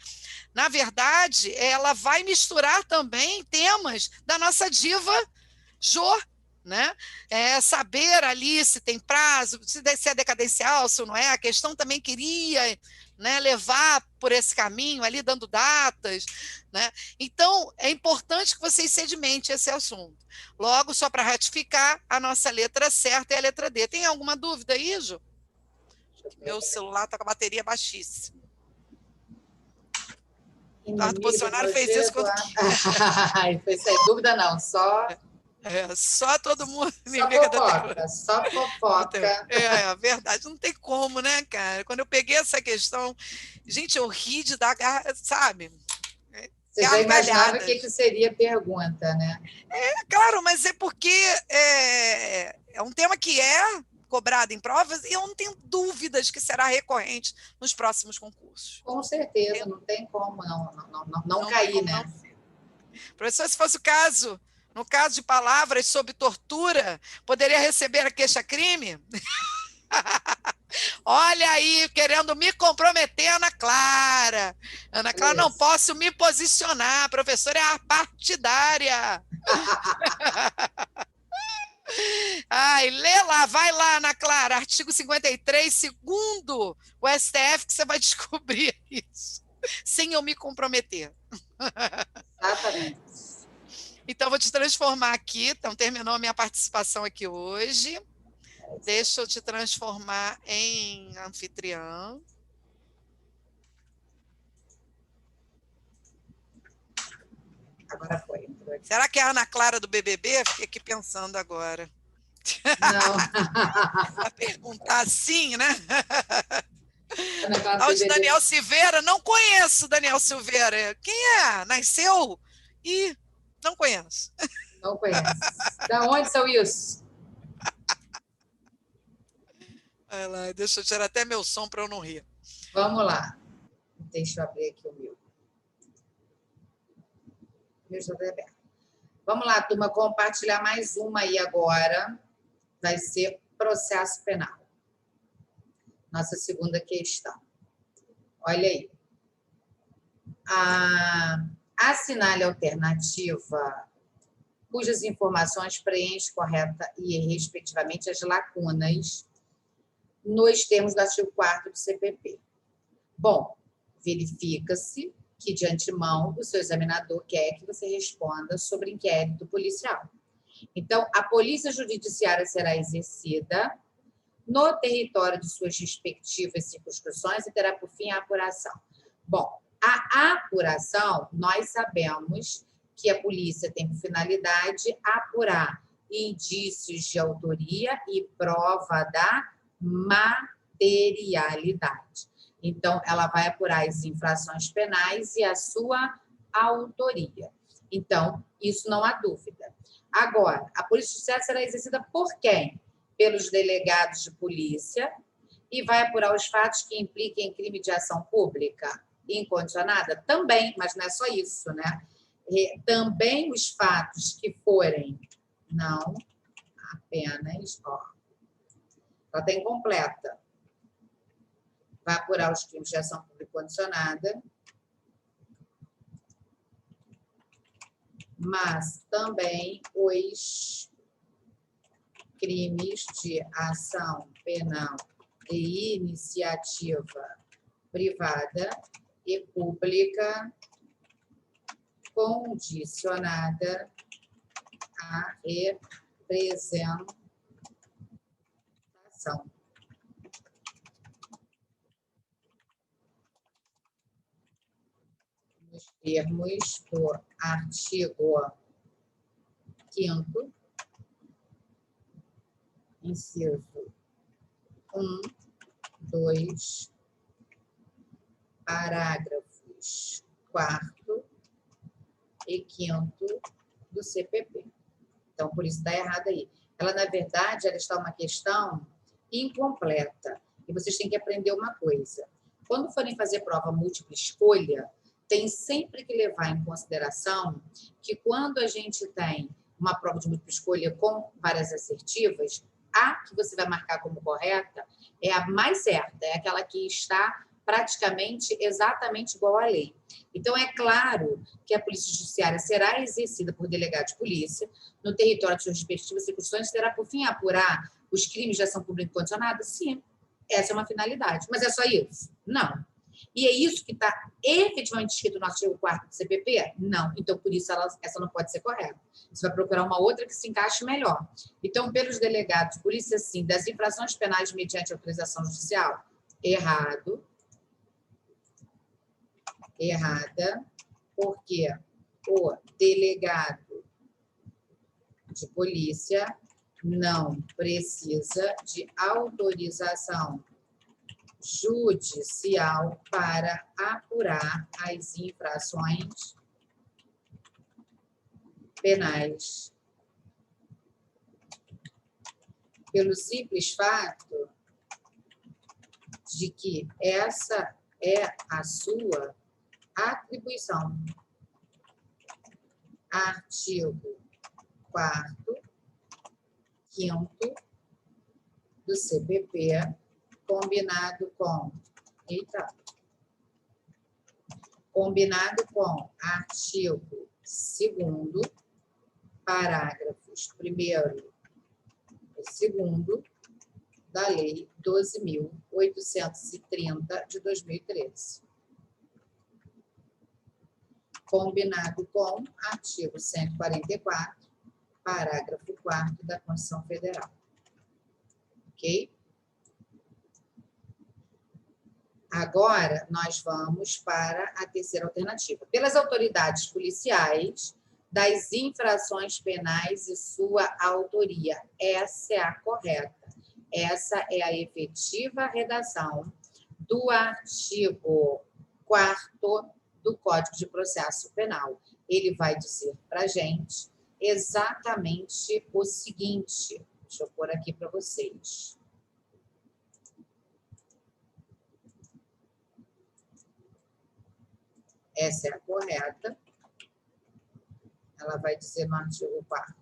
na verdade, ela vai misturar também temas da nossa diva Jô, né? Saber ali se tem prazo, se é decadencial, se não é. A questão também queria, né, levar por esse caminho ali, dando datas, né? Então, é importante que vocês sedimentem esse assunto. Logo, só para ratificar, a nossa letra certa é a letra D. Tem alguma dúvida aí, Ju? Meu celular está com a bateria baixíssima. Eduardo Bolsonaro fez isso quando... Foi sem dúvida, não. Só todo mundo inimiga da tecnologia. Só fofoca. É verdade, não tem como, né, cara? Quando eu peguei essa questão, gente, eu ri de dar, sabe? Você já imaginava o que seria a pergunta, né? Claro, mas é porque é um tema que é cobrado em provas e eu não tenho dúvidas que será recorrente nos próximos concursos. Com certeza, não tem como não cair, né? Professor, se fosse o caso, no caso de palavras sobre tortura, poderia receber a queixa-crime? Olha aí, querendo me comprometer, Ana Clara. Ana Clara, não posso me posicionar, a professora é a partidária. Ai, lê lá, vai lá, Ana Clara, artigo 53, segundo o STF, que você vai descobrir isso, sem eu me comprometer. Exatamente. Então, vou te transformar aqui. Então, terminou a minha participação aqui hoje. Deixa eu te transformar em anfitriã. Agora foi. Será que é a Ana Clara do BBB? Fiquei aqui pensando agora. Não. Para perguntar assim, né? Ao de Daniel Silveira, não conheço Daniel Silveira. Quem é? Nasceu? Ih, não conheço. Não conheço. Da onde são isso? Vai lá, deixa eu tirar até meu som para eu não rir. Vamos lá. Deixa eu abrir aqui o meu. Vamos lá, turma, compartilhar mais uma aí agora. Vai ser processo penal. Nossa segunda questão. Olha aí. Assinale a alternativa cujas informações preenchem correta e respectivamente as lacunas nos termos do artigo 4º do CPP. Bom, verifica-se que, de antemão, o seu examinador quer que você responda sobre inquérito policial. Então, a polícia judiciária será exercida no território de suas respectivas circunscrições e terá por fim a apuração. Bom, a apuração, nós sabemos que a polícia tem por finalidade apurar indícios de autoria e prova da materialidade. Então, ela vai apurar as infrações penais e a sua autoria. Então, isso não há dúvida. Agora, a Polícia Judiciária será exercida por quem? Pelos delegados de polícia e vai apurar os fatos que impliquem crime de ação pública incondicionada? Também, mas não é só isso, né? Também os fatos que forem, não apenas, ela está incompleta. Vai apurar os crimes de ação pública condicionada, mas também os crimes de ação penal de iniciativa privada e pública condicionada à representação. Nos termos do artigo 5º, inciso 1, 2, parágrafos 4º e 5º do CPP. Então, por isso está errado aí. Ela, na verdade, ela está uma questão incompleta. E vocês têm que aprender uma coisa. quando forem fazer prova múltipla escolha, tem sempre que levar em consideração que quando a gente tem uma prova de múltipla escolha com várias assertivas, a que você vai marcar como correta é a mais certa, é aquela que está praticamente exatamente igual à lei. Então, é claro que a Polícia Judiciária será exercida por delegado de polícia no território de suas respectivas circunstâncias, terá por fim apurar os crimes de ação pública incondicionada? Sim, essa é uma finalidade. Mas é só isso? Não. E é isso que está efetivamente escrito no artigo 4º do CPP? Não. Então, por isso, essa não pode ser correta. Você vai procurar uma outra que se encaixe melhor. Então, pelos delegados de polícia, sim, das infrações penais mediante autorização judicial? Errado. Errada, porque o delegado de polícia não precisa de autorização judicial para apurar as infrações penais. Pelo simples fato de que essa é a sua atribuição. Artigo 4º, 5º do CPP, combinado com artigo 2º, parágrafos 1º e 2º da Lei 12.830 de 2013. Combinado com artigo 144, parágrafo 4º da Constituição Federal. Ok? Agora, nós vamos para a terceira alternativa. Pelas autoridades policiais das infrações penais e sua autoria. Essa é a correta. Essa é a efetiva redação do artigo 4º do Código de Processo Penal. Ele vai dizer para a gente exatamente o seguinte. Deixa eu pôr aqui para vocês. Essa é a correta. Ela vai dizer no artigo 4º.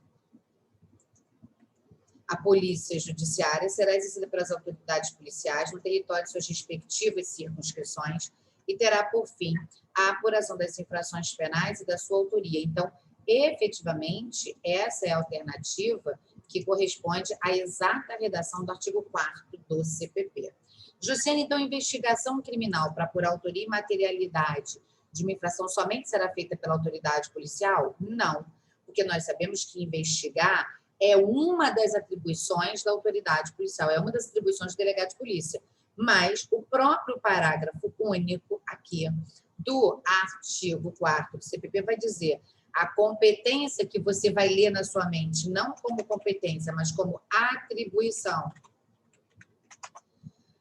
A Polícia Judiciária será exercida pelas autoridades policiais no território de suas respectivas circunscrições e terá por fim a apuração das infrações penais e da sua autoria. Então, efetivamente, essa é a alternativa que corresponde à exata redação do artigo 4º do CPP. Jussiane, então, investigação criminal para apurar autoria e materialidade de uma infração somente será feita pela autoridade policial? Não, porque nós sabemos que investigar é uma das atribuições da autoridade policial, é uma das atribuições do delegado de polícia. Mas o próprio parágrafo único aqui do artigo 4º do CPP vai dizer a competência que você vai ler na sua mente, não como competência, mas como atribuição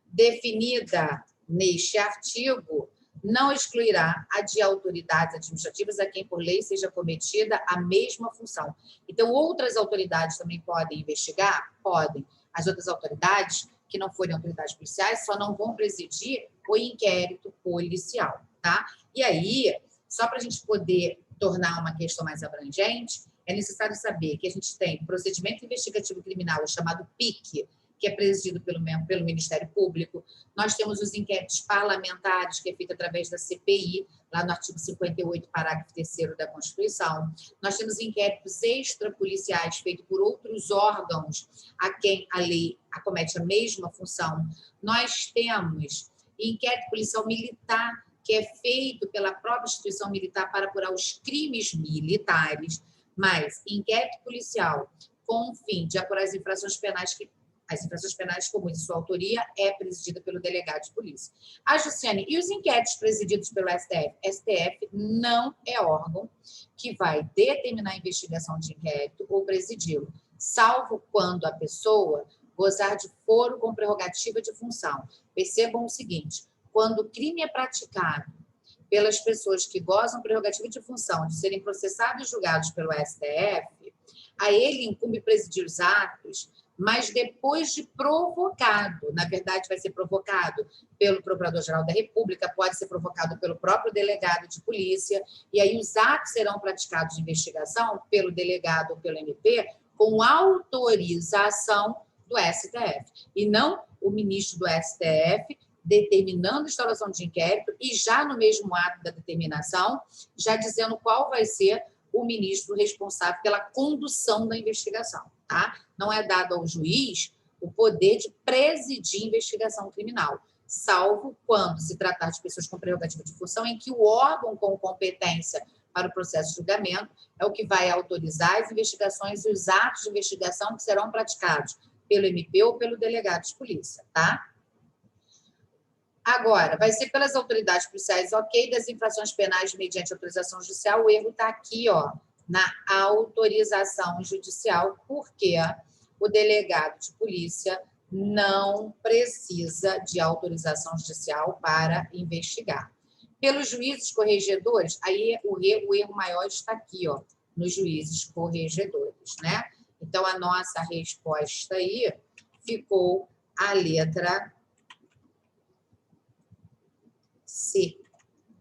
definida neste artigo, não excluirá a de autoridades administrativas a quem por lei seja cometida a mesma função. Então, outras autoridades também podem investigar? Podem. As outras autoridades que não forem autoridades policiais só não vão presidir o inquérito policial, tá? E aí, só para a gente poder tornar uma questão mais abrangente, é necessário saber que a gente tem procedimento investigativo criminal, chamado PIC, que é presidido pelo Ministério Público. Nós temos os inquéritos parlamentares, que é feito através da CPI, lá no artigo 58, parágrafo 3º da Constituição. Nós temos inquéritos extrapoliciais feitos por outros órgãos a quem a lei acomete a mesma função. Nós temos inquérito policial militar, que é feito pela própria instituição militar para apurar os crimes militares, mas inquérito policial com o fim de apurar as infrações penais comuns de sua autoria é presidida pelo delegado de polícia. A Jussiane, e os inquéritos presididos pelo STF? STF não é órgão que vai determinar a investigação de inquérito ou presidi-lo, salvo quando a pessoa gozar de foro com prerrogativa de função. Percebam o seguinte, quando o crime é praticado pelas pessoas que gozam prerrogativa de função de serem processados e julgados pelo STF, a ele incumbe presidir os atos mas depois de provocado. Na verdade, vai ser provocado pelo Procurador-Geral da República, pode ser provocado pelo próprio delegado de polícia, e aí os atos serão praticados de investigação pelo delegado ou pelo MP com autorização do STF, e não o ministro do STF determinando a instauração de inquérito e já no mesmo ato da determinação, já dizendo qual vai ser o ministro responsável pela condução da investigação. Tá? Não é dado ao juiz o poder de presidir investigação criminal, salvo quando se tratar de pessoas com prerrogativa de função em que o órgão com competência para o processo de julgamento é o que vai autorizar as investigações e os atos de investigação que serão praticados pelo MP ou pelo delegado de polícia, tá? Agora, vai ser pelas autoridades policiais, ok, das infrações penais mediante autorização judicial, o erro está aqui, ó, na autorização judicial, porque o delegado de polícia não precisa de autorização judicial para investigar. Pelos juízes corregedores, aí o erro maior está aqui, ó, nos juízes corregedores, né? Então, a nossa resposta aí ficou a letra C.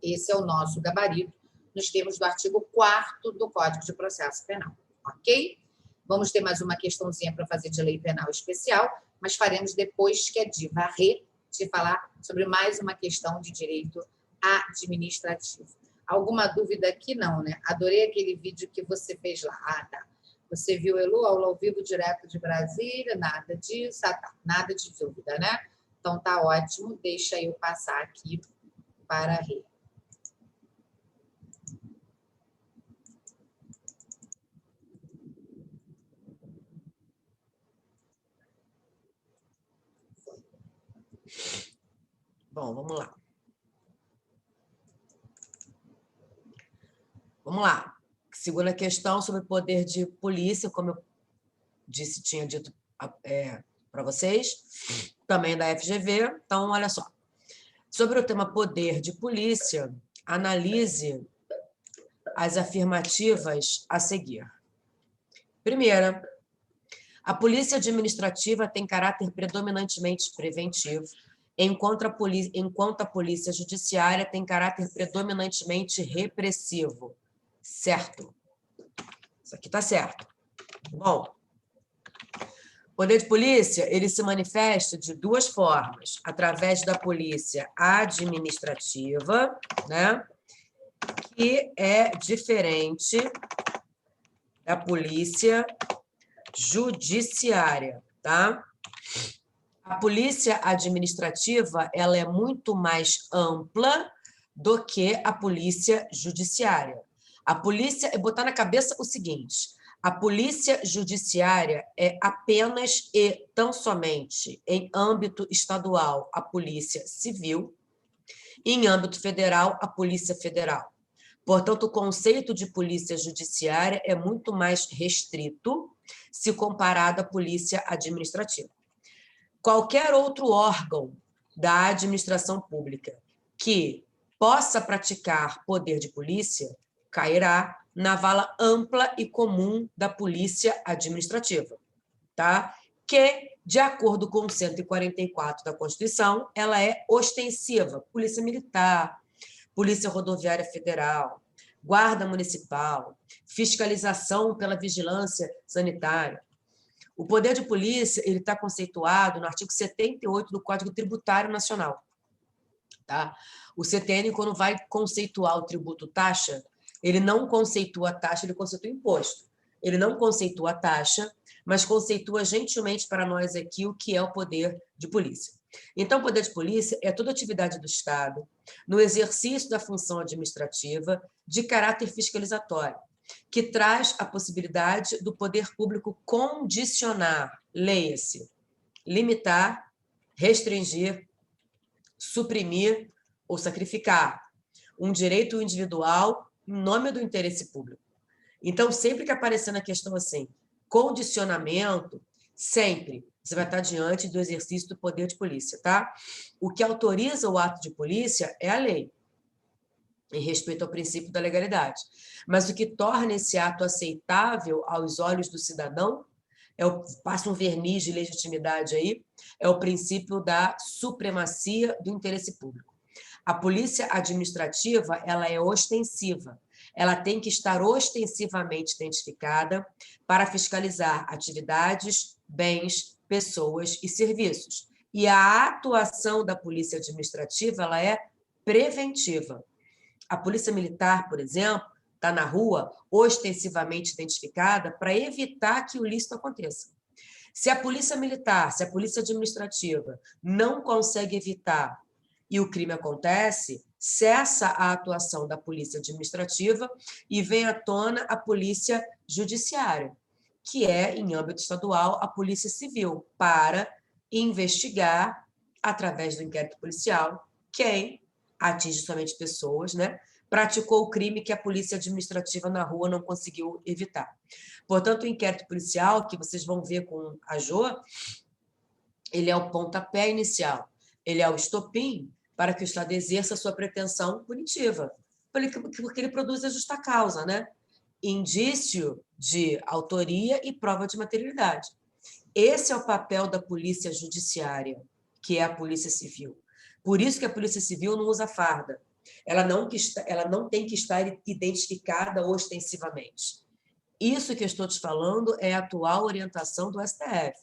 Esse é o nosso gabarito nos termos do artigo 4º do Código de Processo Penal, ok? Vamos ter mais uma questãozinha para fazer de lei penal especial, mas faremos depois que a Diva Rê te falar sobre mais uma questão de direito administrativo. Alguma dúvida aqui? Não, né? Adorei aquele vídeo que você fez lá. Ah, tá. Você viu, Elu, aula ao vivo direto de Brasília? Nada disso? Ah, tá. Nada de dúvida, né? Então, tá ótimo. Deixa eu passar aqui para a Rê. Bom, vamos lá. Vamos lá. Segunda questão sobre poder de polícia, como eu disse, tinha dito para vocês, também da FGV. Então, olha só. Sobre o tema poder de polícia, analise as afirmativas a seguir. Primeira, a polícia administrativa tem caráter predominantemente preventivo, enquanto a polícia judiciária tem caráter predominantemente repressivo. Certo. Isso aqui está certo. Bom, o poder de polícia, ele se manifesta de duas formas, através da polícia administrativa, né, que é diferente da polícia judiciária, tá? A polícia administrativa, ela é muito mais ampla do que a polícia judiciária. A polícia, é botar na cabeça o seguinte, a polícia judiciária é apenas e tão somente em âmbito estadual a polícia civil, e em âmbito federal a polícia federal. Portanto, o conceito de polícia judiciária é muito mais restrito se comparado à polícia administrativa. Qualquer outro órgão da administração pública que possa praticar poder de polícia cairá na vala ampla e comum da polícia administrativa, tá? Que, de acordo com o 144 da Constituição, ela é ostensiva. Polícia Militar, Polícia Rodoviária Federal, Guarda Municipal, fiscalização pela vigilância sanitária. O poder de polícia ele está conceituado no artigo 78 do Código Tributário Nacional. Tá? O CTN, quando vai conceituar o tributo taxa, ele não conceitua a taxa, ele conceitua o imposto. Ele não conceitua a taxa, mas conceitua gentilmente para nós aqui o que é o poder de polícia. Então, o poder de polícia é toda atividade do Estado no exercício da função administrativa de caráter fiscalizatório, que traz a possibilidade do poder público condicionar, leia-se, limitar, restringir, suprimir ou sacrificar um direito individual em nome do interesse público. Então, sempre que aparecer na questão assim, condicionamento, sempre você vai estar diante do exercício do poder de polícia, tá? O que autoriza o ato de polícia é a lei, em respeito ao princípio da legalidade. Mas o que torna esse ato aceitável aos olhos do cidadão passa um verniz de legitimidade aí, é o princípio da supremacia do interesse público. A polícia administrativa, ela é ostensiva. Ela tem que estar ostensivamente identificada para fiscalizar atividades, bens, pessoas e serviços. E a atuação da polícia administrativa, ela é preventiva. A polícia militar, por exemplo, está na rua ostensivamente identificada para evitar que o ilícito aconteça. Se a polícia militar, se a polícia administrativa não consegue evitar e o crime acontece, cessa a atuação da polícia administrativa e vem à tona a polícia judiciária, que é, em âmbito estadual, a polícia civil, para investigar, através do inquérito policial, quem atinge somente pessoas, né, praticou o crime que a polícia administrativa na rua não conseguiu evitar. Portanto, o inquérito policial, que vocês vão ver com a Jo, ele é o pontapé inicial, ele é o estopim para que o Estado exerça a sua pretensão punitiva, porque ele produz a justa causa, né? Indício de autoria e prova de materialidade. Esse é o papel da polícia judiciária, que é a polícia civil. Por isso que a polícia civil não usa farda. Ela não tem que estar identificada ostensivamente. Isso que eu estou te falando é a atual orientação do STF.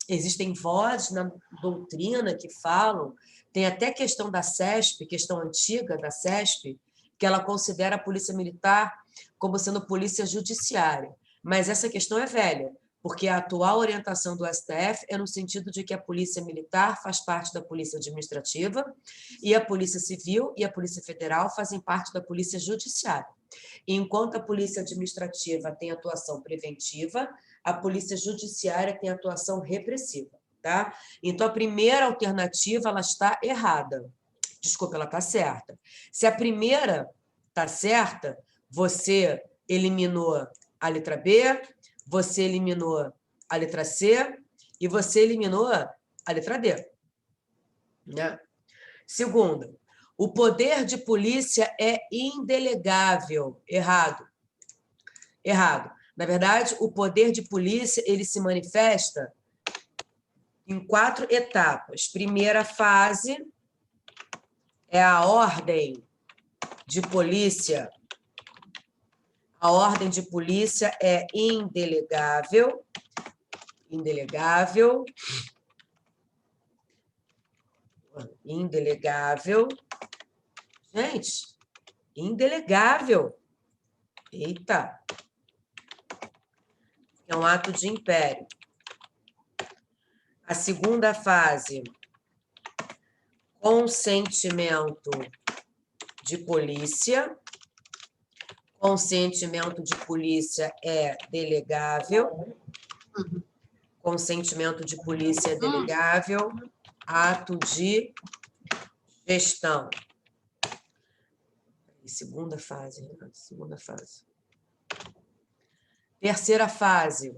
Existem vozes na doutrina que falam, tem até questão da CESP, questão antiga da CESP, que ela considera a polícia militar como sendo polícia judiciária. Mas essa questão é velha, porque a atual orientação do STF é no sentido de que a polícia militar faz parte da polícia administrativa e a polícia civil e a polícia federal fazem parte da polícia judiciária. E enquanto a polícia administrativa tem atuação preventiva, a polícia judiciária tem atuação repressiva, tá? Então, a primeira alternativa, ela está errada. Desculpa, ela está certa. Se a primeira está certa, você eliminou a letra B, você eliminou a letra C e você eliminou a letra D. Né? Segunda, o poder de polícia é indelegável. Errado. Errado. Na verdade, o poder de polícia ele se manifesta em 4 etapas. Primeira fase é a ordem de polícia. A ordem de polícia é indelegável. Indelegável. Indelegável. Gente, indelegável. Eita. É um ato de império. A segunda fase, consentimento de polícia. Consentimento de polícia é delegável. Consentimento de polícia é delegável. Ato de gestão. Segunda fase, Renato, segunda fase. Terceira fase.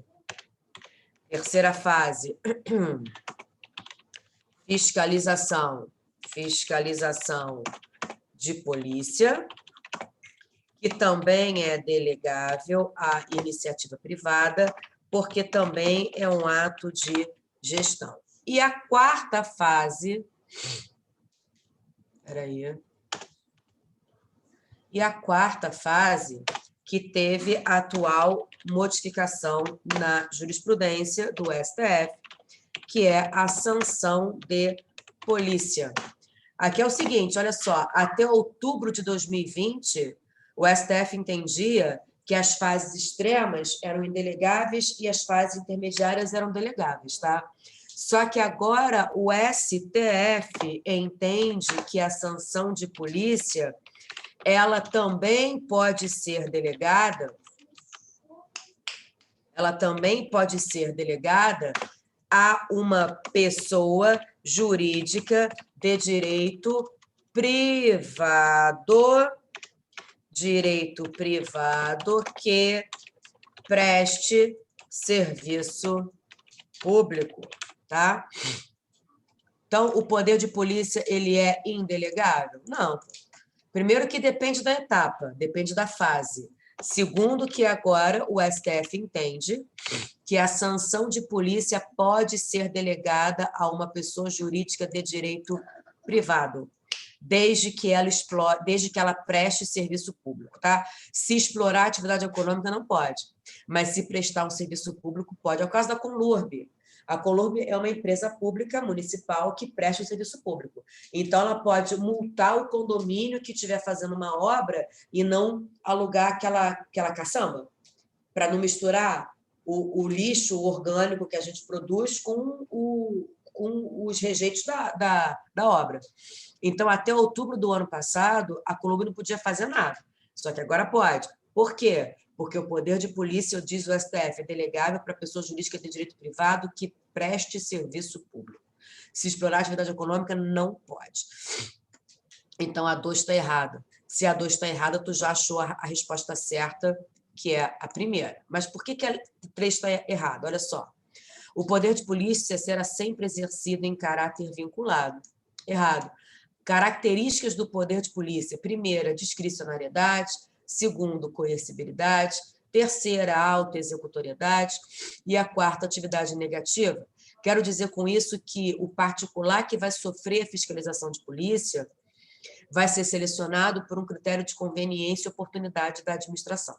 Terceira fase. Fiscalização. Fiscalização de polícia, que também é delegável à iniciativa privada, porque também é um ato de gestão. E a quarta fase... Espera aí. E a quarta fase, que teve a atual modificação na jurisprudência do STF, que é a sanção de polícia. Aqui é o seguinte, olha só, até outubro de 2020, o STF entendia que as fases extremas eram indelegáveis e as fases intermediárias eram delegáveis, tá? Só que agora o STF entende que a sanção de polícia ela também pode ser delegada, a uma pessoa jurídica de direito privado que preste serviço público, tá? Então, o poder de polícia, ele é indelegável? Não. Primeiro que depende da etapa, depende da fase. Segundo, que agora o STF entende que a sanção de polícia pode ser delegada a uma pessoa jurídica de direito privado, desde que ela preste serviço público, tá? Se explorar a atividade econômica, não pode, mas se prestar um serviço público, pode. É o caso da Conlurb. A Conlurb é uma empresa pública municipal que presta o serviço público. Então, ela pode multar o condomínio que estiver fazendo uma obra e não alugar aquela caçamba, para não misturar o lixo orgânico que a gente produz com os rejeitos da obra. Então, até outubro do ano passado, a Conlurb não podia fazer nada. Só que agora pode. Por quê? Porque o poder de polícia, diz o STF, é delegável para pessoa jurídica de direito privado que preste serviço público. Se explorar a atividade econômica, não pode. Então, a 2 está errada. Se a 2 está errada, tu já achou a resposta certa, que é a primeira. Mas por que a 3 está errada? Olha só. O poder de polícia será sempre exercido em caráter vinculado. Errado. Características do poder de polícia. Primeira, discricionariedade. Segundo, coercibilidade. Terceira, autoexecutoriedade. E a quarta, atividade negativa. Quero dizer com isso que o particular que vai sofrer a fiscalização de polícia vai ser selecionado por um critério de conveniência e oportunidade da administração.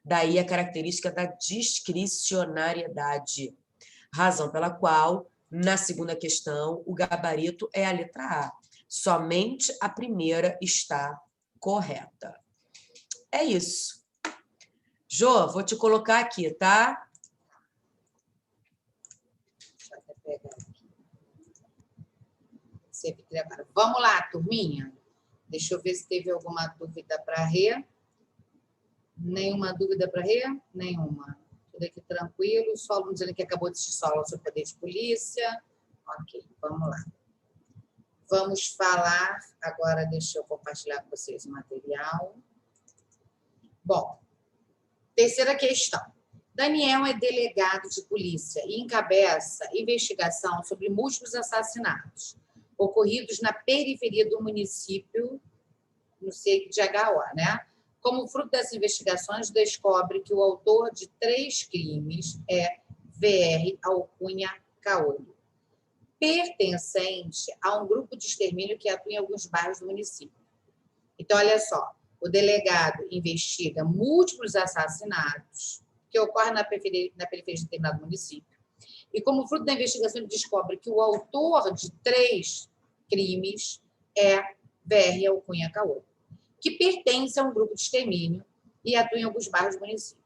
Daí a característica da discricionariedade. Razão pela qual, na segunda questão, o gabarito é a letra A. Somente a primeira está correta. É isso. Jô, vou te colocar aqui, tá? Deixa eu até pegar aqui. Sempre trabalho. Vamos lá, turminha. Deixa eu ver se teve alguma dúvida para a Rê. Nenhuma dúvida para a Rê? Nenhuma. Tudo aqui tranquilo. Só o aluno dizendo que acabou de assistir aula sobre poder de polícia. Ok, vamos lá. Vamos falar, agora deixa eu compartilhar com vocês o material. Bom, terceira questão. Daniel é delegado de polícia e encabeça investigação sobre múltiplos assassinatos ocorridos na periferia do município, no SEIC de HO, né? Como fruto dessas investigações, descobre que o autor de 3 crimes é VR Alcunha Caolho, pertencente a um grupo de extermínio que atua em alguns bairros do município. Então, olha só, o delegado investiga múltiplos assassinatos que ocorrem na periferia de determinado município. E, como fruto da investigação, ele descobre que o autor de 3 crimes é VR Alcunha Caolho, que pertence a um grupo de extermínio e atua em alguns bairros do município.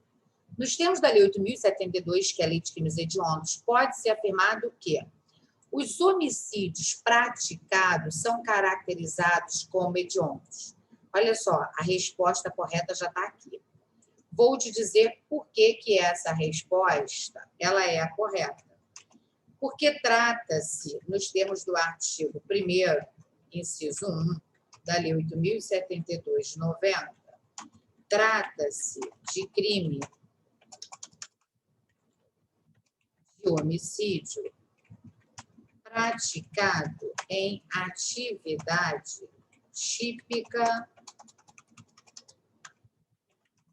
Nos termos da Lei 8.072, que é a Lei de Crimes Hediondos, pode-se afirmado que os homicídios praticados são caracterizados como hediondos. Olha só, a resposta correta já está aqui. Vou te dizer por que essa resposta ela é a correta. Porque trata-se, nos termos do artigo 1º, inciso 1, da Lei 8.072/90, trata-se de crime de homicídio praticado em atividade típica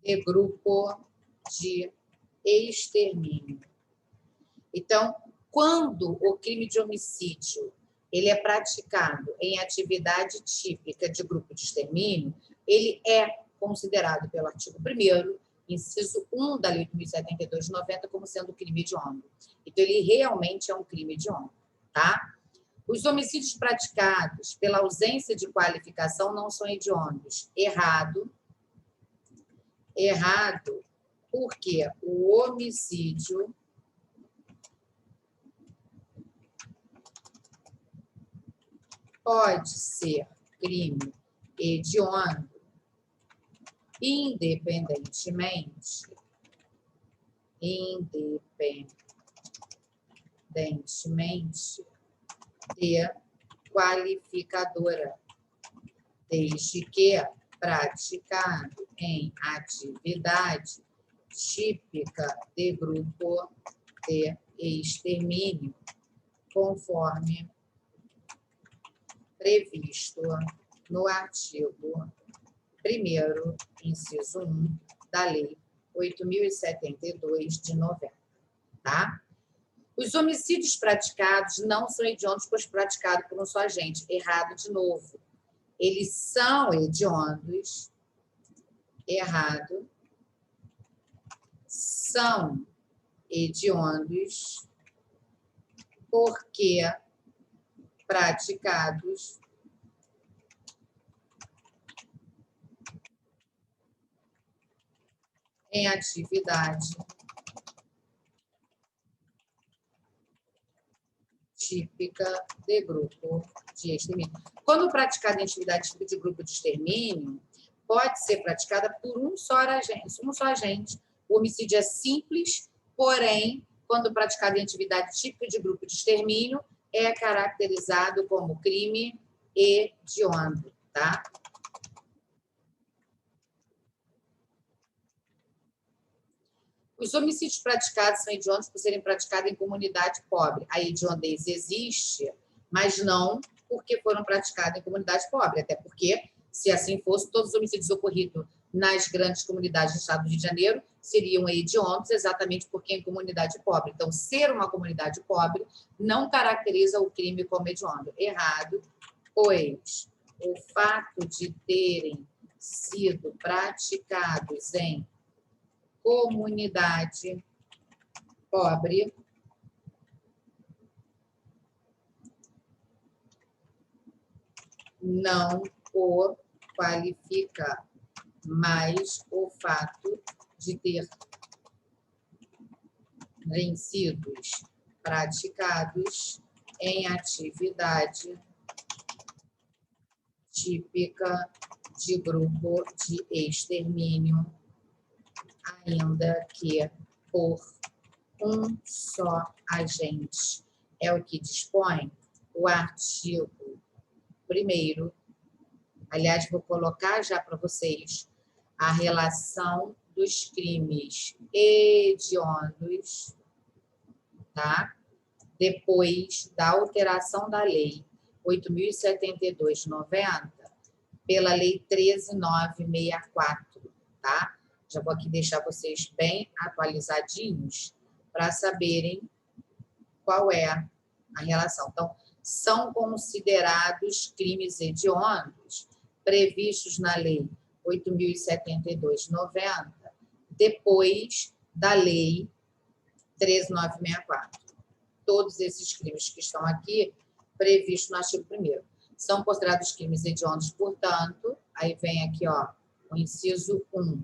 de grupo de extermínio. Então, quando o crime de homicídio ele é praticado em atividade típica de grupo de extermínio, ele é considerado pelo artigo 1º, inciso 1 da Lei 8.072/90, como sendo crime hediondo. Então, ele realmente é um crime hediondo, tá? Os homicídios praticados pela ausência de qualificação não são hediondos. Errado. Errado, porque o homicídio pode ser crime hediondo independentemente de qualificadora, desde que praticado em atividade típica de grupo de extermínio, conforme previsto no artigo 1º, inciso 1 da Lei 8.072 de 90, tá? Os homicídios praticados não são hediondos, pois praticados por um só agente. Errado de novo. Eles são hediondos. Errado. São hediondos porque praticados em atividade típica de grupo de extermínio. Quando praticada em atividade típica de grupo de extermínio, pode ser praticada por um só agente. O homicídio é simples, porém, quando praticado em atividade típica de grupo de extermínio, é caracterizado como crime hediondo, tá? Os homicídios praticados são hediondos por serem praticados em comunidade pobre. A hediondez existe, mas não porque foram praticados em comunidade pobre, até porque, se assim fosse, todos os homicídios ocorridos nas grandes comunidades do estado do Rio de Janeiro seriam hediondos exatamente porque em comunidade pobre. Então, ser uma comunidade pobre não caracteriza o crime como hediondo. Errado, pois o fato de terem sido praticados em comunidade pobre não o qualifica, mas o fato de terem sido praticados em atividade típica de grupo de extermínio, ainda que por um só agente. É o que dispõe o artigo 1º. Aliás, vou colocar já para vocês a relação dos crimes hediondos, tá? Depois da alteração da Lei 8.072/90 pela Lei 13.964, tá? Já vou aqui deixar vocês bem atualizadinhos para saberem qual é a relação. Então, são considerados crimes hediondos previstos na Lei 8.072/90, depois da Lei 13.964. Todos esses crimes que estão aqui previstos no artigo 1º são considerados crimes hediondos, portanto, aí vem aqui, ó, o inciso 1.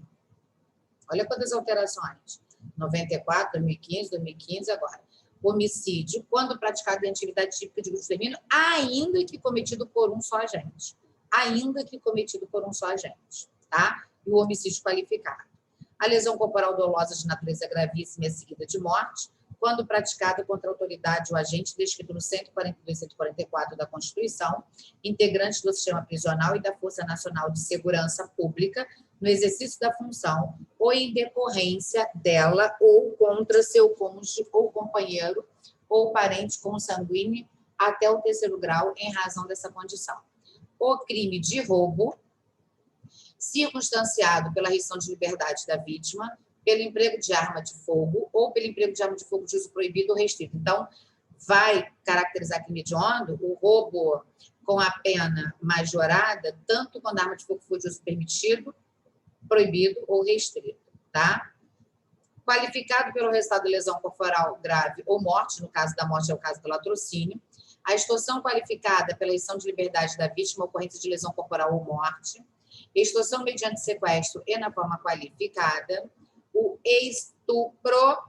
Olha quantas alterações. 94, 2015, 2015, agora. Homicídio, quando praticado em atividade típica de grupo de extermínio, ainda que cometido por um só agente. Ainda que cometido por um só agente, tá? E o homicídio qualificado. A lesão corporal dolosa de natureza gravíssima e seguida de morte, quando praticada contra a autoridade ou agente descrito no 142 e 144 da Constituição, integrantes do sistema prisional e da Força Nacional de Segurança Pública, no exercício da função ou em decorrência dela ou contra seu cônjuge ou companheiro ou parente consanguíneo até o 3º grau em razão dessa condição. O crime de roubo, circunstanciado pela restrição de liberdade da vítima, pelo emprego de arma de fogo ou pelo emprego de arma de fogo de uso proibido ou restrito. Então, vai caracterizar crime hediondo o roubo com a pena majorada, tanto quando a arma de fogo for de uso permitido, proibido ou restrito, tá? Qualificado pelo resultado de lesão corporal grave ou morte, no caso da morte é o caso do latrocínio, a extorsão qualificada pela restrição de liberdade da vítima, ocorrência de lesão corporal ou morte, extorsão mediante sequestro e na forma qualificada, o estupro,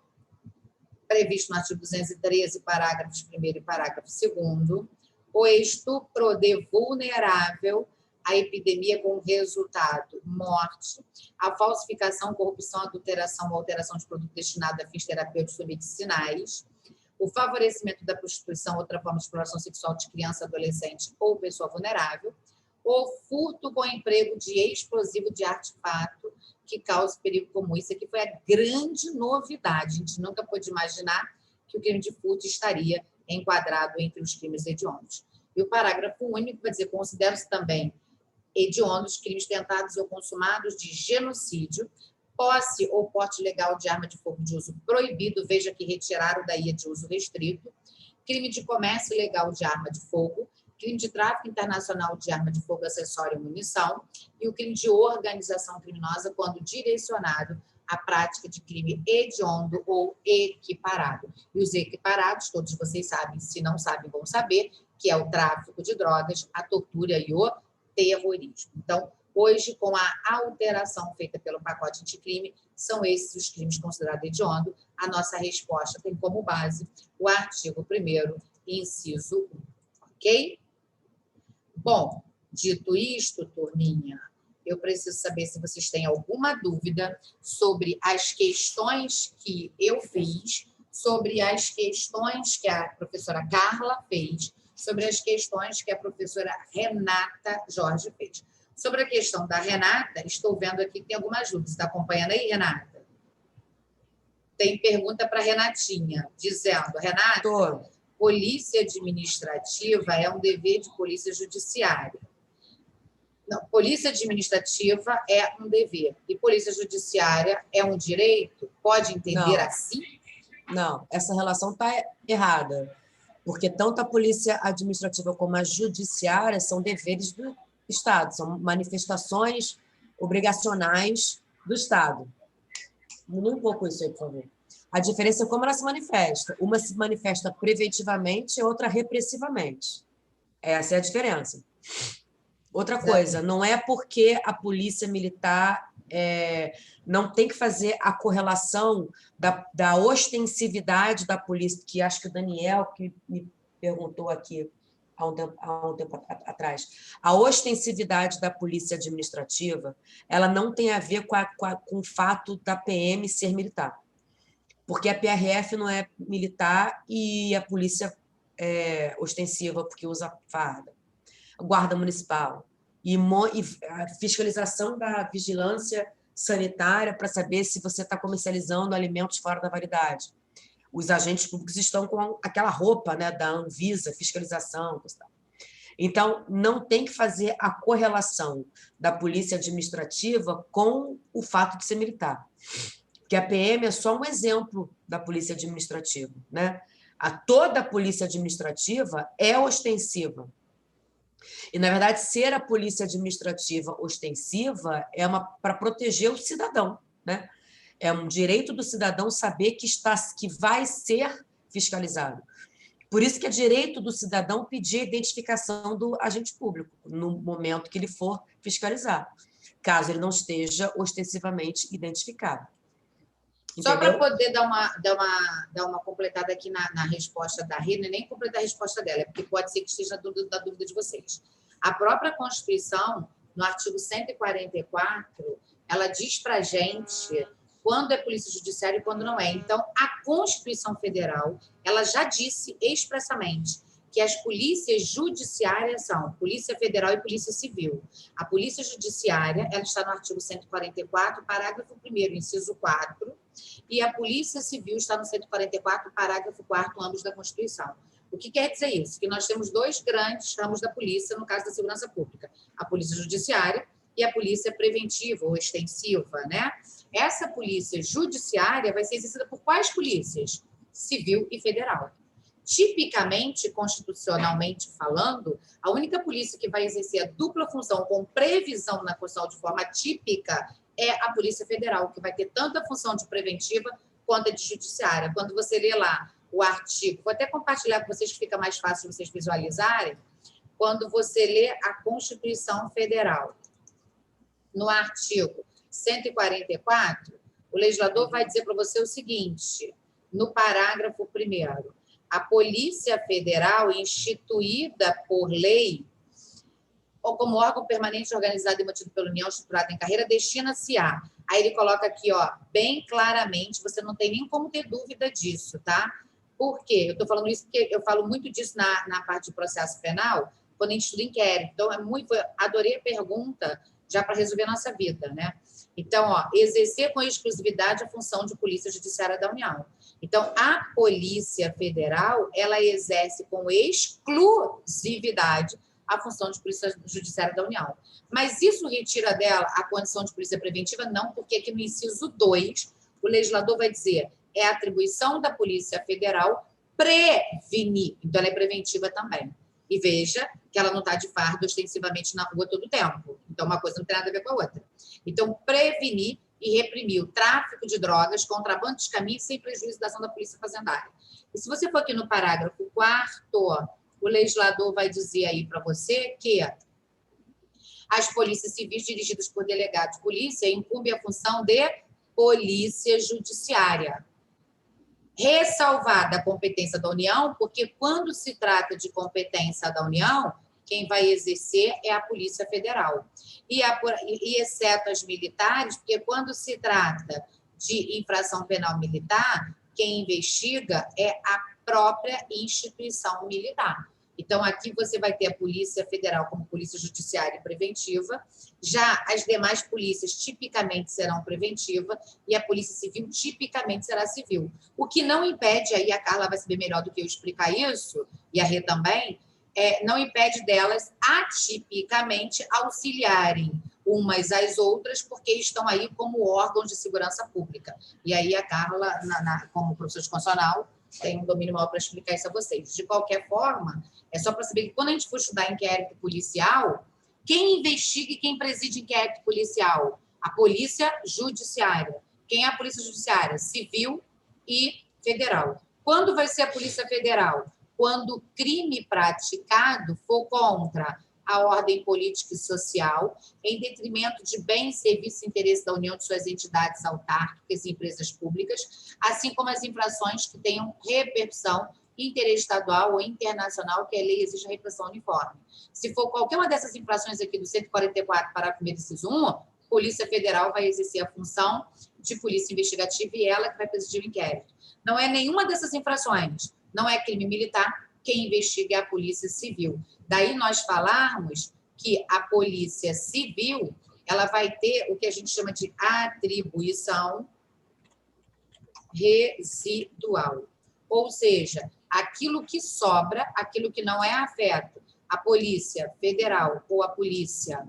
previsto no artigo 213, parágrafos 1º e parágrafo 2º, o estupro de vulnerável, a epidemia com resultado morte, a falsificação, corrupção, adulteração ou alteração de produto destinado a fins terapêuticos ou medicinais, o favorecimento da prostituição, outra forma de exploração sexual de criança, adolescente ou pessoa vulnerável, o furto com emprego de explosivo de artefato que cause perigo comum. Isso aqui foi a grande novidade. A gente nunca pôde imaginar que o crime de furto estaria enquadrado entre os crimes hediondos. E o parágrafo único vai dizer: considera-se também hediondos crimes tentados ou consumados de genocídio, Posse ou porte legal de arma de fogo de uso proibido, veja que retiraram da IA de uso restrito. Crime de comércio ilegal de arma de fogo, crime de tráfico internacional de arma de fogo, acessório e munição, e o crime de organização criminosa quando direcionado à prática de crime hediondo ou equiparado. E os equiparados, todos vocês sabem, se não sabem, vão saber, que é o tráfico de drogas, a tortura e o terrorismo. Então, hoje, com a alteração feita pelo pacote anticrime, são esses os crimes considerados hediondo. A nossa resposta tem como base o artigo 1º, inciso 1. Ok? Bom, dito isto, turminha, eu preciso saber se vocês têm alguma dúvida sobre as questões que eu fiz, sobre as questões que a professora Carla fez, sobre as questões que a professora Renata Jorge fez. Sobre a questão da Renata, estou vendo aqui que tem algumas dúvidas. Está acompanhando aí, Renata? Tem pergunta para a Renatinha, dizendo, Renata, polícia administrativa é um dever de polícia judiciária. Não, polícia administrativa é um dever e polícia judiciária é um direito? Pode entender assim? Não, essa relação está errada, porque tanto a polícia administrativa como a judiciária são deveres do Estado, são manifestações obrigacionais do Estado. Diminui um pouco isso aí, por favor. A diferença é como ela se manifesta. Uma se manifesta preventivamente e outra repressivamente. Essa é a diferença. Outra coisa, não é porque a polícia militar não tem que fazer a correlação da ostensividade da polícia, que acho que o Daniel que me perguntou aqui há um tempo atrás. A ostensividade da polícia administrativa, ela não tem a ver com o fato da PM ser militar, porque a PRF não é militar e a polícia é ostensiva porque usa farda. Guarda municipal e a fiscalização da vigilância sanitária para saber se você está comercializando alimentos fora da validade. Os agentes públicos estão com aquela roupa, né, da Anvisa, fiscalização. Então, não tem que fazer a correlação da polícia administrativa com o fato de ser militar. Porque a PM é só um exemplo da polícia administrativa, né? Toda a polícia administrativa é ostensiva. E, na verdade, ser a polícia administrativa ostensiva é para proteger o cidadão, né? É um direito do cidadão saber que vai ser fiscalizado. Por isso que é direito do cidadão pedir a identificação do agente público no momento que ele for fiscalizar, caso ele não esteja ostensivamente identificado. Entendeu? Só para poder dar uma completada aqui na resposta da Rina, nem completar a resposta dela, porque pode ser que esteja da dúvida de vocês. A própria Constituição, no artigo 144, ela diz para a gente quando é polícia judiciária e quando não é. Então, a Constituição Federal, ela já disse expressamente que as polícias judiciárias são Polícia Federal e Polícia Civil. A Polícia Judiciária, ela está no artigo 144, parágrafo 1º, inciso 4, e a Polícia Civil está no 144, parágrafo 4º, ambos da Constituição. O que quer dizer isso? Que nós temos dois grandes ramos da polícia, no caso da segurança pública, a Polícia Judiciária e a Polícia Preventiva ou Extensiva, né? Essa Polícia Judiciária vai ser exercida por quais polícias? Civil e Federal. Tipicamente, constitucionalmente falando, a única polícia que vai exercer a dupla função com previsão na Constituição de forma típica é a Polícia Federal, que vai ter tanto a função de preventiva quanto a de judiciária. Quando você lê lá o artigo, vou até compartilhar com vocês que fica mais fácil vocês visualizarem, quando você lê a Constituição Federal, no artigo 144, o legislador vai dizer para você o seguinte, no parágrafo 1º, a Polícia Federal, instituída por lei, ou como órgão permanente organizado e mantido pela União, estruturado em carreira, destina-se a... Aí ele coloca aqui, ó, bem claramente, você não tem nem como ter dúvida disso, tá? Por quê? Eu estou falando isso porque eu falo muito disso na parte de processo penal, quando a gente estuda inquérito. Então, adorei a pergunta já para resolver a nossa vida, né? Então, ó, exercer com exclusividade a função de Polícia Judiciária da União. Então, a Polícia Federal, ela exerce com exclusividade a função de polícia judiciária da União. Mas isso retira dela a condição de polícia preventiva? Não, porque aqui no inciso 2, o legislador vai dizer é a atribuição da Polícia Federal prevenir. Então, ela é preventiva também. E veja que ela não está de fardo ostensivamente na rua todo o tempo. Então, uma coisa não tem nada a ver com a outra. Então, prevenir e reprimir o tráfico de drogas, contrabando de caminhos sem prejuízo da ação da Polícia Fazendária. E se você for aqui no parágrafo 4º, o legislador vai dizer aí para você que as polícias civis dirigidas por delegados de polícia incumbem a função de polícia judiciária. Ressalvada a competência da União, porque quando se trata de competência da União, quem vai exercer é a Polícia Federal. E exceto as militares, porque quando se trata de infração penal militar, quem investiga é a própria instituição militar. Então, aqui você vai ter a Polícia Federal como polícia judiciária e preventiva, já as demais polícias tipicamente serão preventiva e a Polícia Civil tipicamente será civil. O que não impede, aí a Carla vai saber melhor do que eu explicar isso, e a Rê também, não impede delas atipicamente auxiliarem umas às outras, porque estão aí como órgãos de segurança pública. E aí a Carla, como professora de constitucional, tem um domínio maior para explicar isso a vocês. De qualquer forma, é só para saber que quando a gente for estudar inquérito policial, quem investiga e quem preside inquérito policial? A Polícia Judiciária. Quem é a Polícia Judiciária? Civil e federal. Quando vai ser a Polícia Federal? Quando o crime praticado for contra a ordem política e social, em detrimento de bens, serviços e interesses da União, de suas entidades autárquicas e empresas públicas, assim como as infrações que tenham repercussão interestadual ou internacional, que a lei exige a repressão uniforme. Se for qualquer uma dessas infrações aqui do 144, parágrafo 1º, inciso 1, a Polícia Federal vai exercer a função de polícia investigativa e ela que vai presidir o inquérito. Não é nenhuma dessas infrações, não é crime militar, quem investiga é a Polícia Civil. Daí nós falarmos que a Polícia Civil ela vai ter o que a gente chama de atribuição residual. Ou seja, aquilo que sobra, aquilo que não é afeto, a Polícia Federal ou a polícia,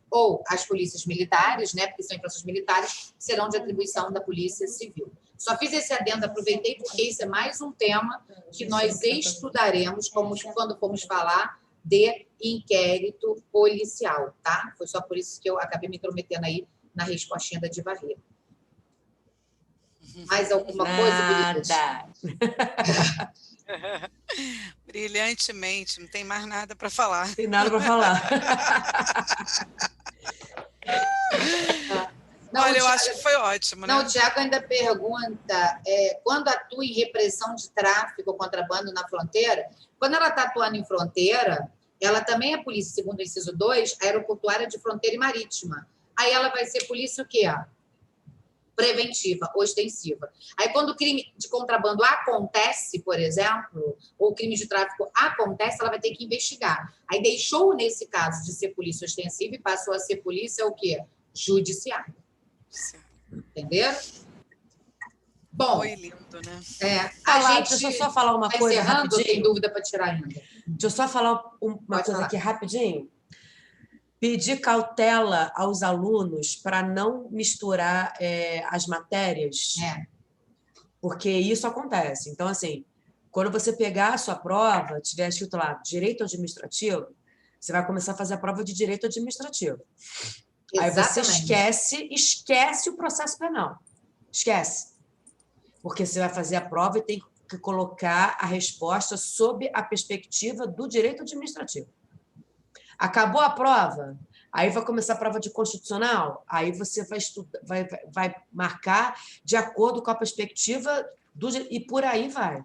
ou as polícias militares, né, porque são infrações militares, serão de atribuição da Polícia Civil. Só fiz esse adendo, aproveitei, porque isso é mais um tema que nós estudaremos quando formos falar de inquérito policial, tá? Foi só por isso que eu acabei me intrometendo aí na respostinha da Diva Rê. Mais alguma coisa, Nada. Brilhantemente, não tem mais nada para falar. Não tem nada para falar. Não, olha, eu acho que foi ótimo, né? Não, o Tiago ainda pergunta, quando atua em repressão de tráfico ou contrabando na fronteira, quando ela está atuando em fronteira, ela também é polícia, segundo o inciso 2, aeroportuária de fronteira e marítima. Aí ela vai ser polícia o quê? Preventiva, ostensiva. Aí, quando o crime de contrabando acontece, por exemplo, ou o crime de tráfico acontece, ela vai ter que investigar. Aí deixou, nesse caso, de ser polícia ostensiva e passou a ser polícia o quê? Judiciária. Entenderam? Bom, foi lindo, né? Deixa eu só falar uma coisa rapidinho. Tem dúvida para tirar ainda? Deixa eu só falar uma coisa aqui rapidinho. Pedir cautela aos alunos para não misturar as matérias, porque isso acontece. Então, assim, quando você pegar a sua prova, tiver escrito lá direito administrativo, você vai começar a fazer a prova de direito administrativo. Exatamente. Aí você esquece o processo penal. Esquece. Porque você vai fazer a prova e tem que colocar a resposta sob a perspectiva do direito administrativo. Acabou a prova, aí vai começar a prova de constitucional, aí você vai estudar, vai marcar de acordo com a perspectiva e por aí vai.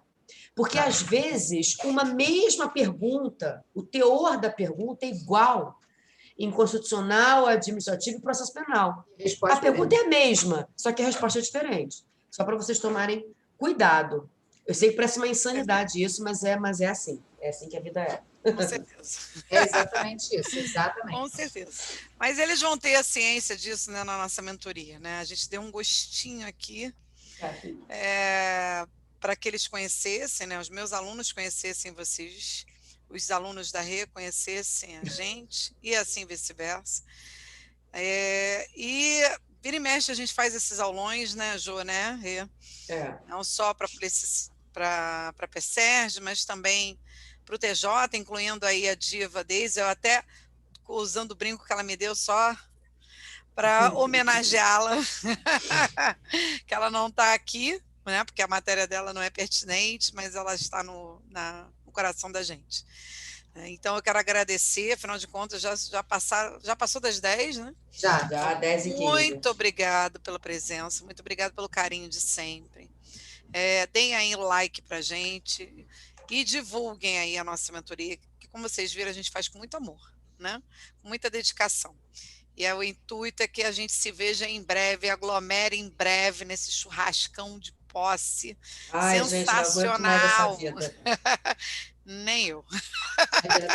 Porque, às vezes, uma mesma pergunta, o teor da pergunta é igual em constitucional, administrativo e processo penal. A pergunta é a mesma, só que a resposta é diferente. Só para vocês tomarem cuidado. Eu sei que parece uma insanidade isso, mas é assim. É assim que a vida é. Com certeza. É exatamente isso, exatamente. Com certeza. Mas eles vão ter a ciência disso, né, na nossa mentoria, né? A gente deu um gostinho aqui para que eles conhecessem, né, os meus alunos conhecessem vocês os alunos da Rê conhecessem a gente e assim vice-versa. E vira e mexe a gente faz esses aulões, né, Jô, né, Rê? Não só para a PSERG, mas também para o TJ, incluindo aí a diva Deise. Eu até, usando o brinco que ela me deu só para homenageá-la, que ela não está aqui, né, porque a matéria dela não é pertinente, mas ela está no coração da gente. Então, eu quero agradecer, afinal de contas, já passou das 10, né? Já 10h15. Muito obrigado pela presença, muito obrigado pelo carinho de sempre. Deem aí like para a gente e divulguem aí a nossa mentoria, que, como vocês viram, a gente faz com muito amor, né? Com muita dedicação. E o intuito é que a gente se veja em breve, aglomere em breve nesse churrascão de posse. Ai, sensacional. Gente, não aguento mais essa vida. Nem eu.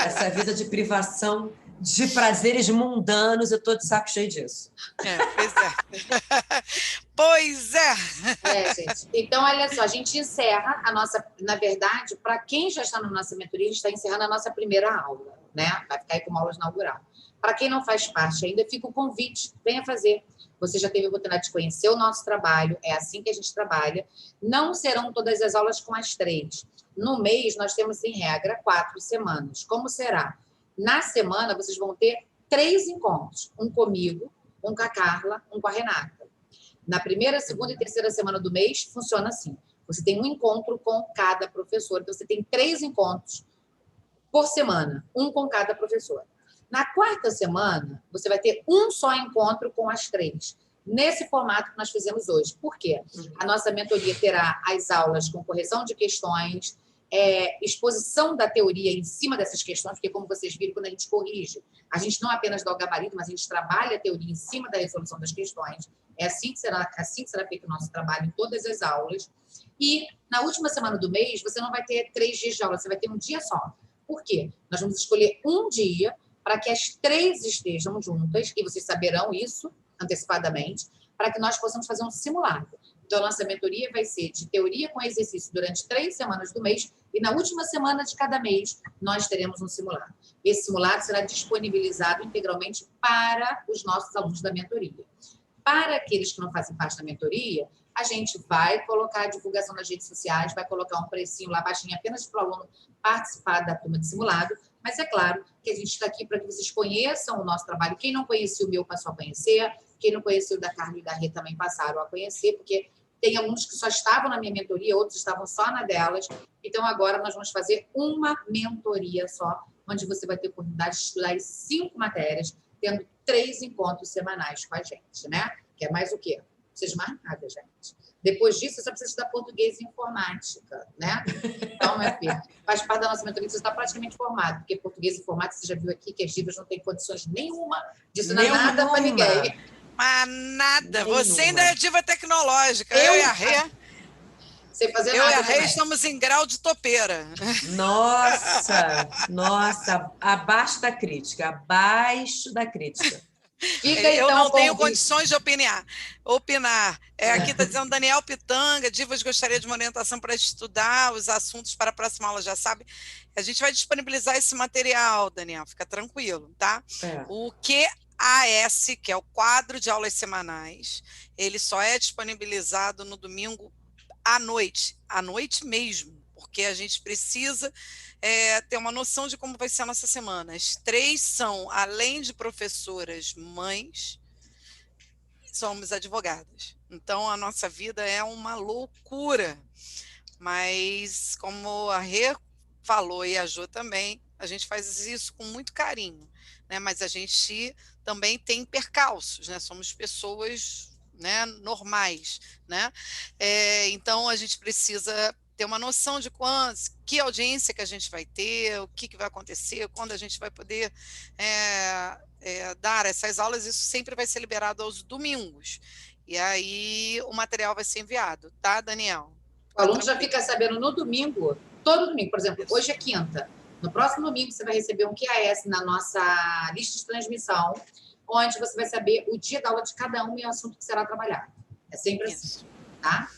Essa vida de privação de prazeres mundanos, eu estou de saco cheio disso. Pois é. Gente. Então, olha só, a gente encerra a nossa... Na verdade, para quem já está na nossa mentoria, a gente está encerrando a nossa primeira aula, né? Vai ficar aí como aula inaugural. Para quem não faz parte ainda, fica o convite, venha fazer. Você já teve a oportunidade de conhecer o nosso trabalho, é assim que a gente trabalha. Não serão todas as aulas com as 3. No mês, nós temos, em regra, 4 semanas. Como será? Na semana, vocês vão ter 3 encontros. Um comigo, um com a Carla, um com a Renata. Na primeira, segunda e terceira semana do mês, funciona assim. Você tem um encontro com cada professor. Então, você tem 3 encontros por semana, um com cada professor. Na quarta semana, você vai ter um só encontro com as 3. Nesse formato que nós fizemos hoje. Por quê? A nossa mentoria terá as aulas com correção de questões, exposição da teoria em cima dessas questões, porque, como vocês viram, quando a gente corrige, a gente não apenas dá o gabarito, mas a gente trabalha a teoria em cima da resolução das questões. É assim que será feito o nosso trabalho em todas as aulas. E, na última semana do mês, você não vai ter 3 dias de aula, você vai ter um dia só. Por quê? Nós vamos escolher um dia para que as 3 estejam juntas, e vocês saberão isso antecipadamente, para que nós possamos fazer um simulado. Então, a nossa mentoria vai ser de teoria com exercício durante 3 semanas do mês, e na última semana de cada mês, nós teremos um simulado. Esse simulado será disponibilizado integralmente para os nossos alunos da mentoria. Para aqueles que não fazem parte da mentoria, a gente vai colocar a divulgação nas redes sociais, vai colocar um precinho lá baixinho apenas para o aluno participar da turma de simulado, mas é claro que a gente está aqui para que vocês conheçam o nosso trabalho. Quem não conhecia o meu passou a conhecer, quem não conheceu o da Carla e da Rê também passaram a conhecer, porque tem alunos que só estavam na minha mentoria, outros estavam só na delas. Então, agora nós vamos fazer uma mentoria só, onde você vai ter oportunidade de estudar as 5 matérias, tendo 3 encontros semanais com a gente, né? Que é mais o quê? Não precisa de mais nada, gente. Depois disso, você precisa estudar português e informática, né? Então, minha filha, faz parte da nossa mentoria, você está praticamente formado, porque português e informática, você já viu aqui que as divas não têm condições nenhuma de ensinar nada para ninguém. Mas nada, você ainda é diva tecnológica. Eu e a Rê. Sem fazer eu nada. Eu e a Rê estamos em grau de topeira. Nossa, abaixo da crítica, abaixo da crítica. Eu não tenho condições de opinar. Aqui está dizendo Daniel Pitanga, divas gostaria de uma orientação para estudar os assuntos para a próxima aula, já sabe. A gente vai disponibilizar esse material, Daniel, fica tranquilo, tá? O QAS, que é o quadro de aulas semanais, ele só é disponibilizado no domingo à noite mesmo, porque a gente precisa ter uma noção de como vai ser a nossa semana. As 3 são, além de professoras, mães, somos advogadas. Então, a nossa vida é uma loucura. Mas, como a Rê falou e a Jô também, a gente faz isso com muito carinho, né? Mas a gente também tem percalços, né? Somos pessoas, né, normais, né? Então, a gente precisa ter uma noção de que audiência que a gente vai ter, o que vai acontecer, quando a gente vai poder dar essas aulas. Isso sempre vai ser liberado aos domingos. E aí o material vai ser enviado, tá, Daniel? O aluno já fica sabendo no domingo, todo domingo. Por exemplo, hoje é quinta. No próximo domingo você vai receber um QAS na nossa lista de transmissão, onde você vai saber o dia da aula de cada um e o assunto que será trabalhado. É sempre assim, tá?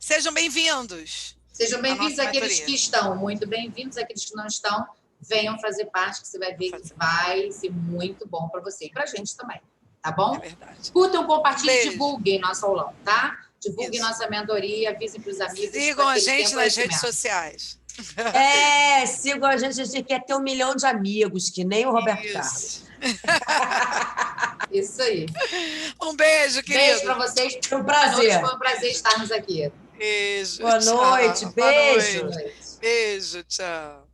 Sejam bem-vindos. Sejam bem-vindos nossa aqueles mentoria. que estão, muito bem-vindos aqueles que não estão, venham fazer parte, que você vai ver que vai ser muito bom para você e para a gente também, tá bom? É verdade. Curtam, compartilhem, Beijo. divulguem nosso aulão, tá? Divulguem Isso. nossa mentoria, avisem para os amigos. Sigam para a que eles tenham gente nas redes conhecimento. sociais. Sigam a gente quer ter 1 milhão de amigos, que nem o Roberto Carlos. Isso. Isso aí. Um beijo, querido. Beijo para vocês. Foi um prazer. Foi um prazer estarmos aqui. Beijo. Boa noite, tchau. beijo. Boa noite. Beijo, tchau.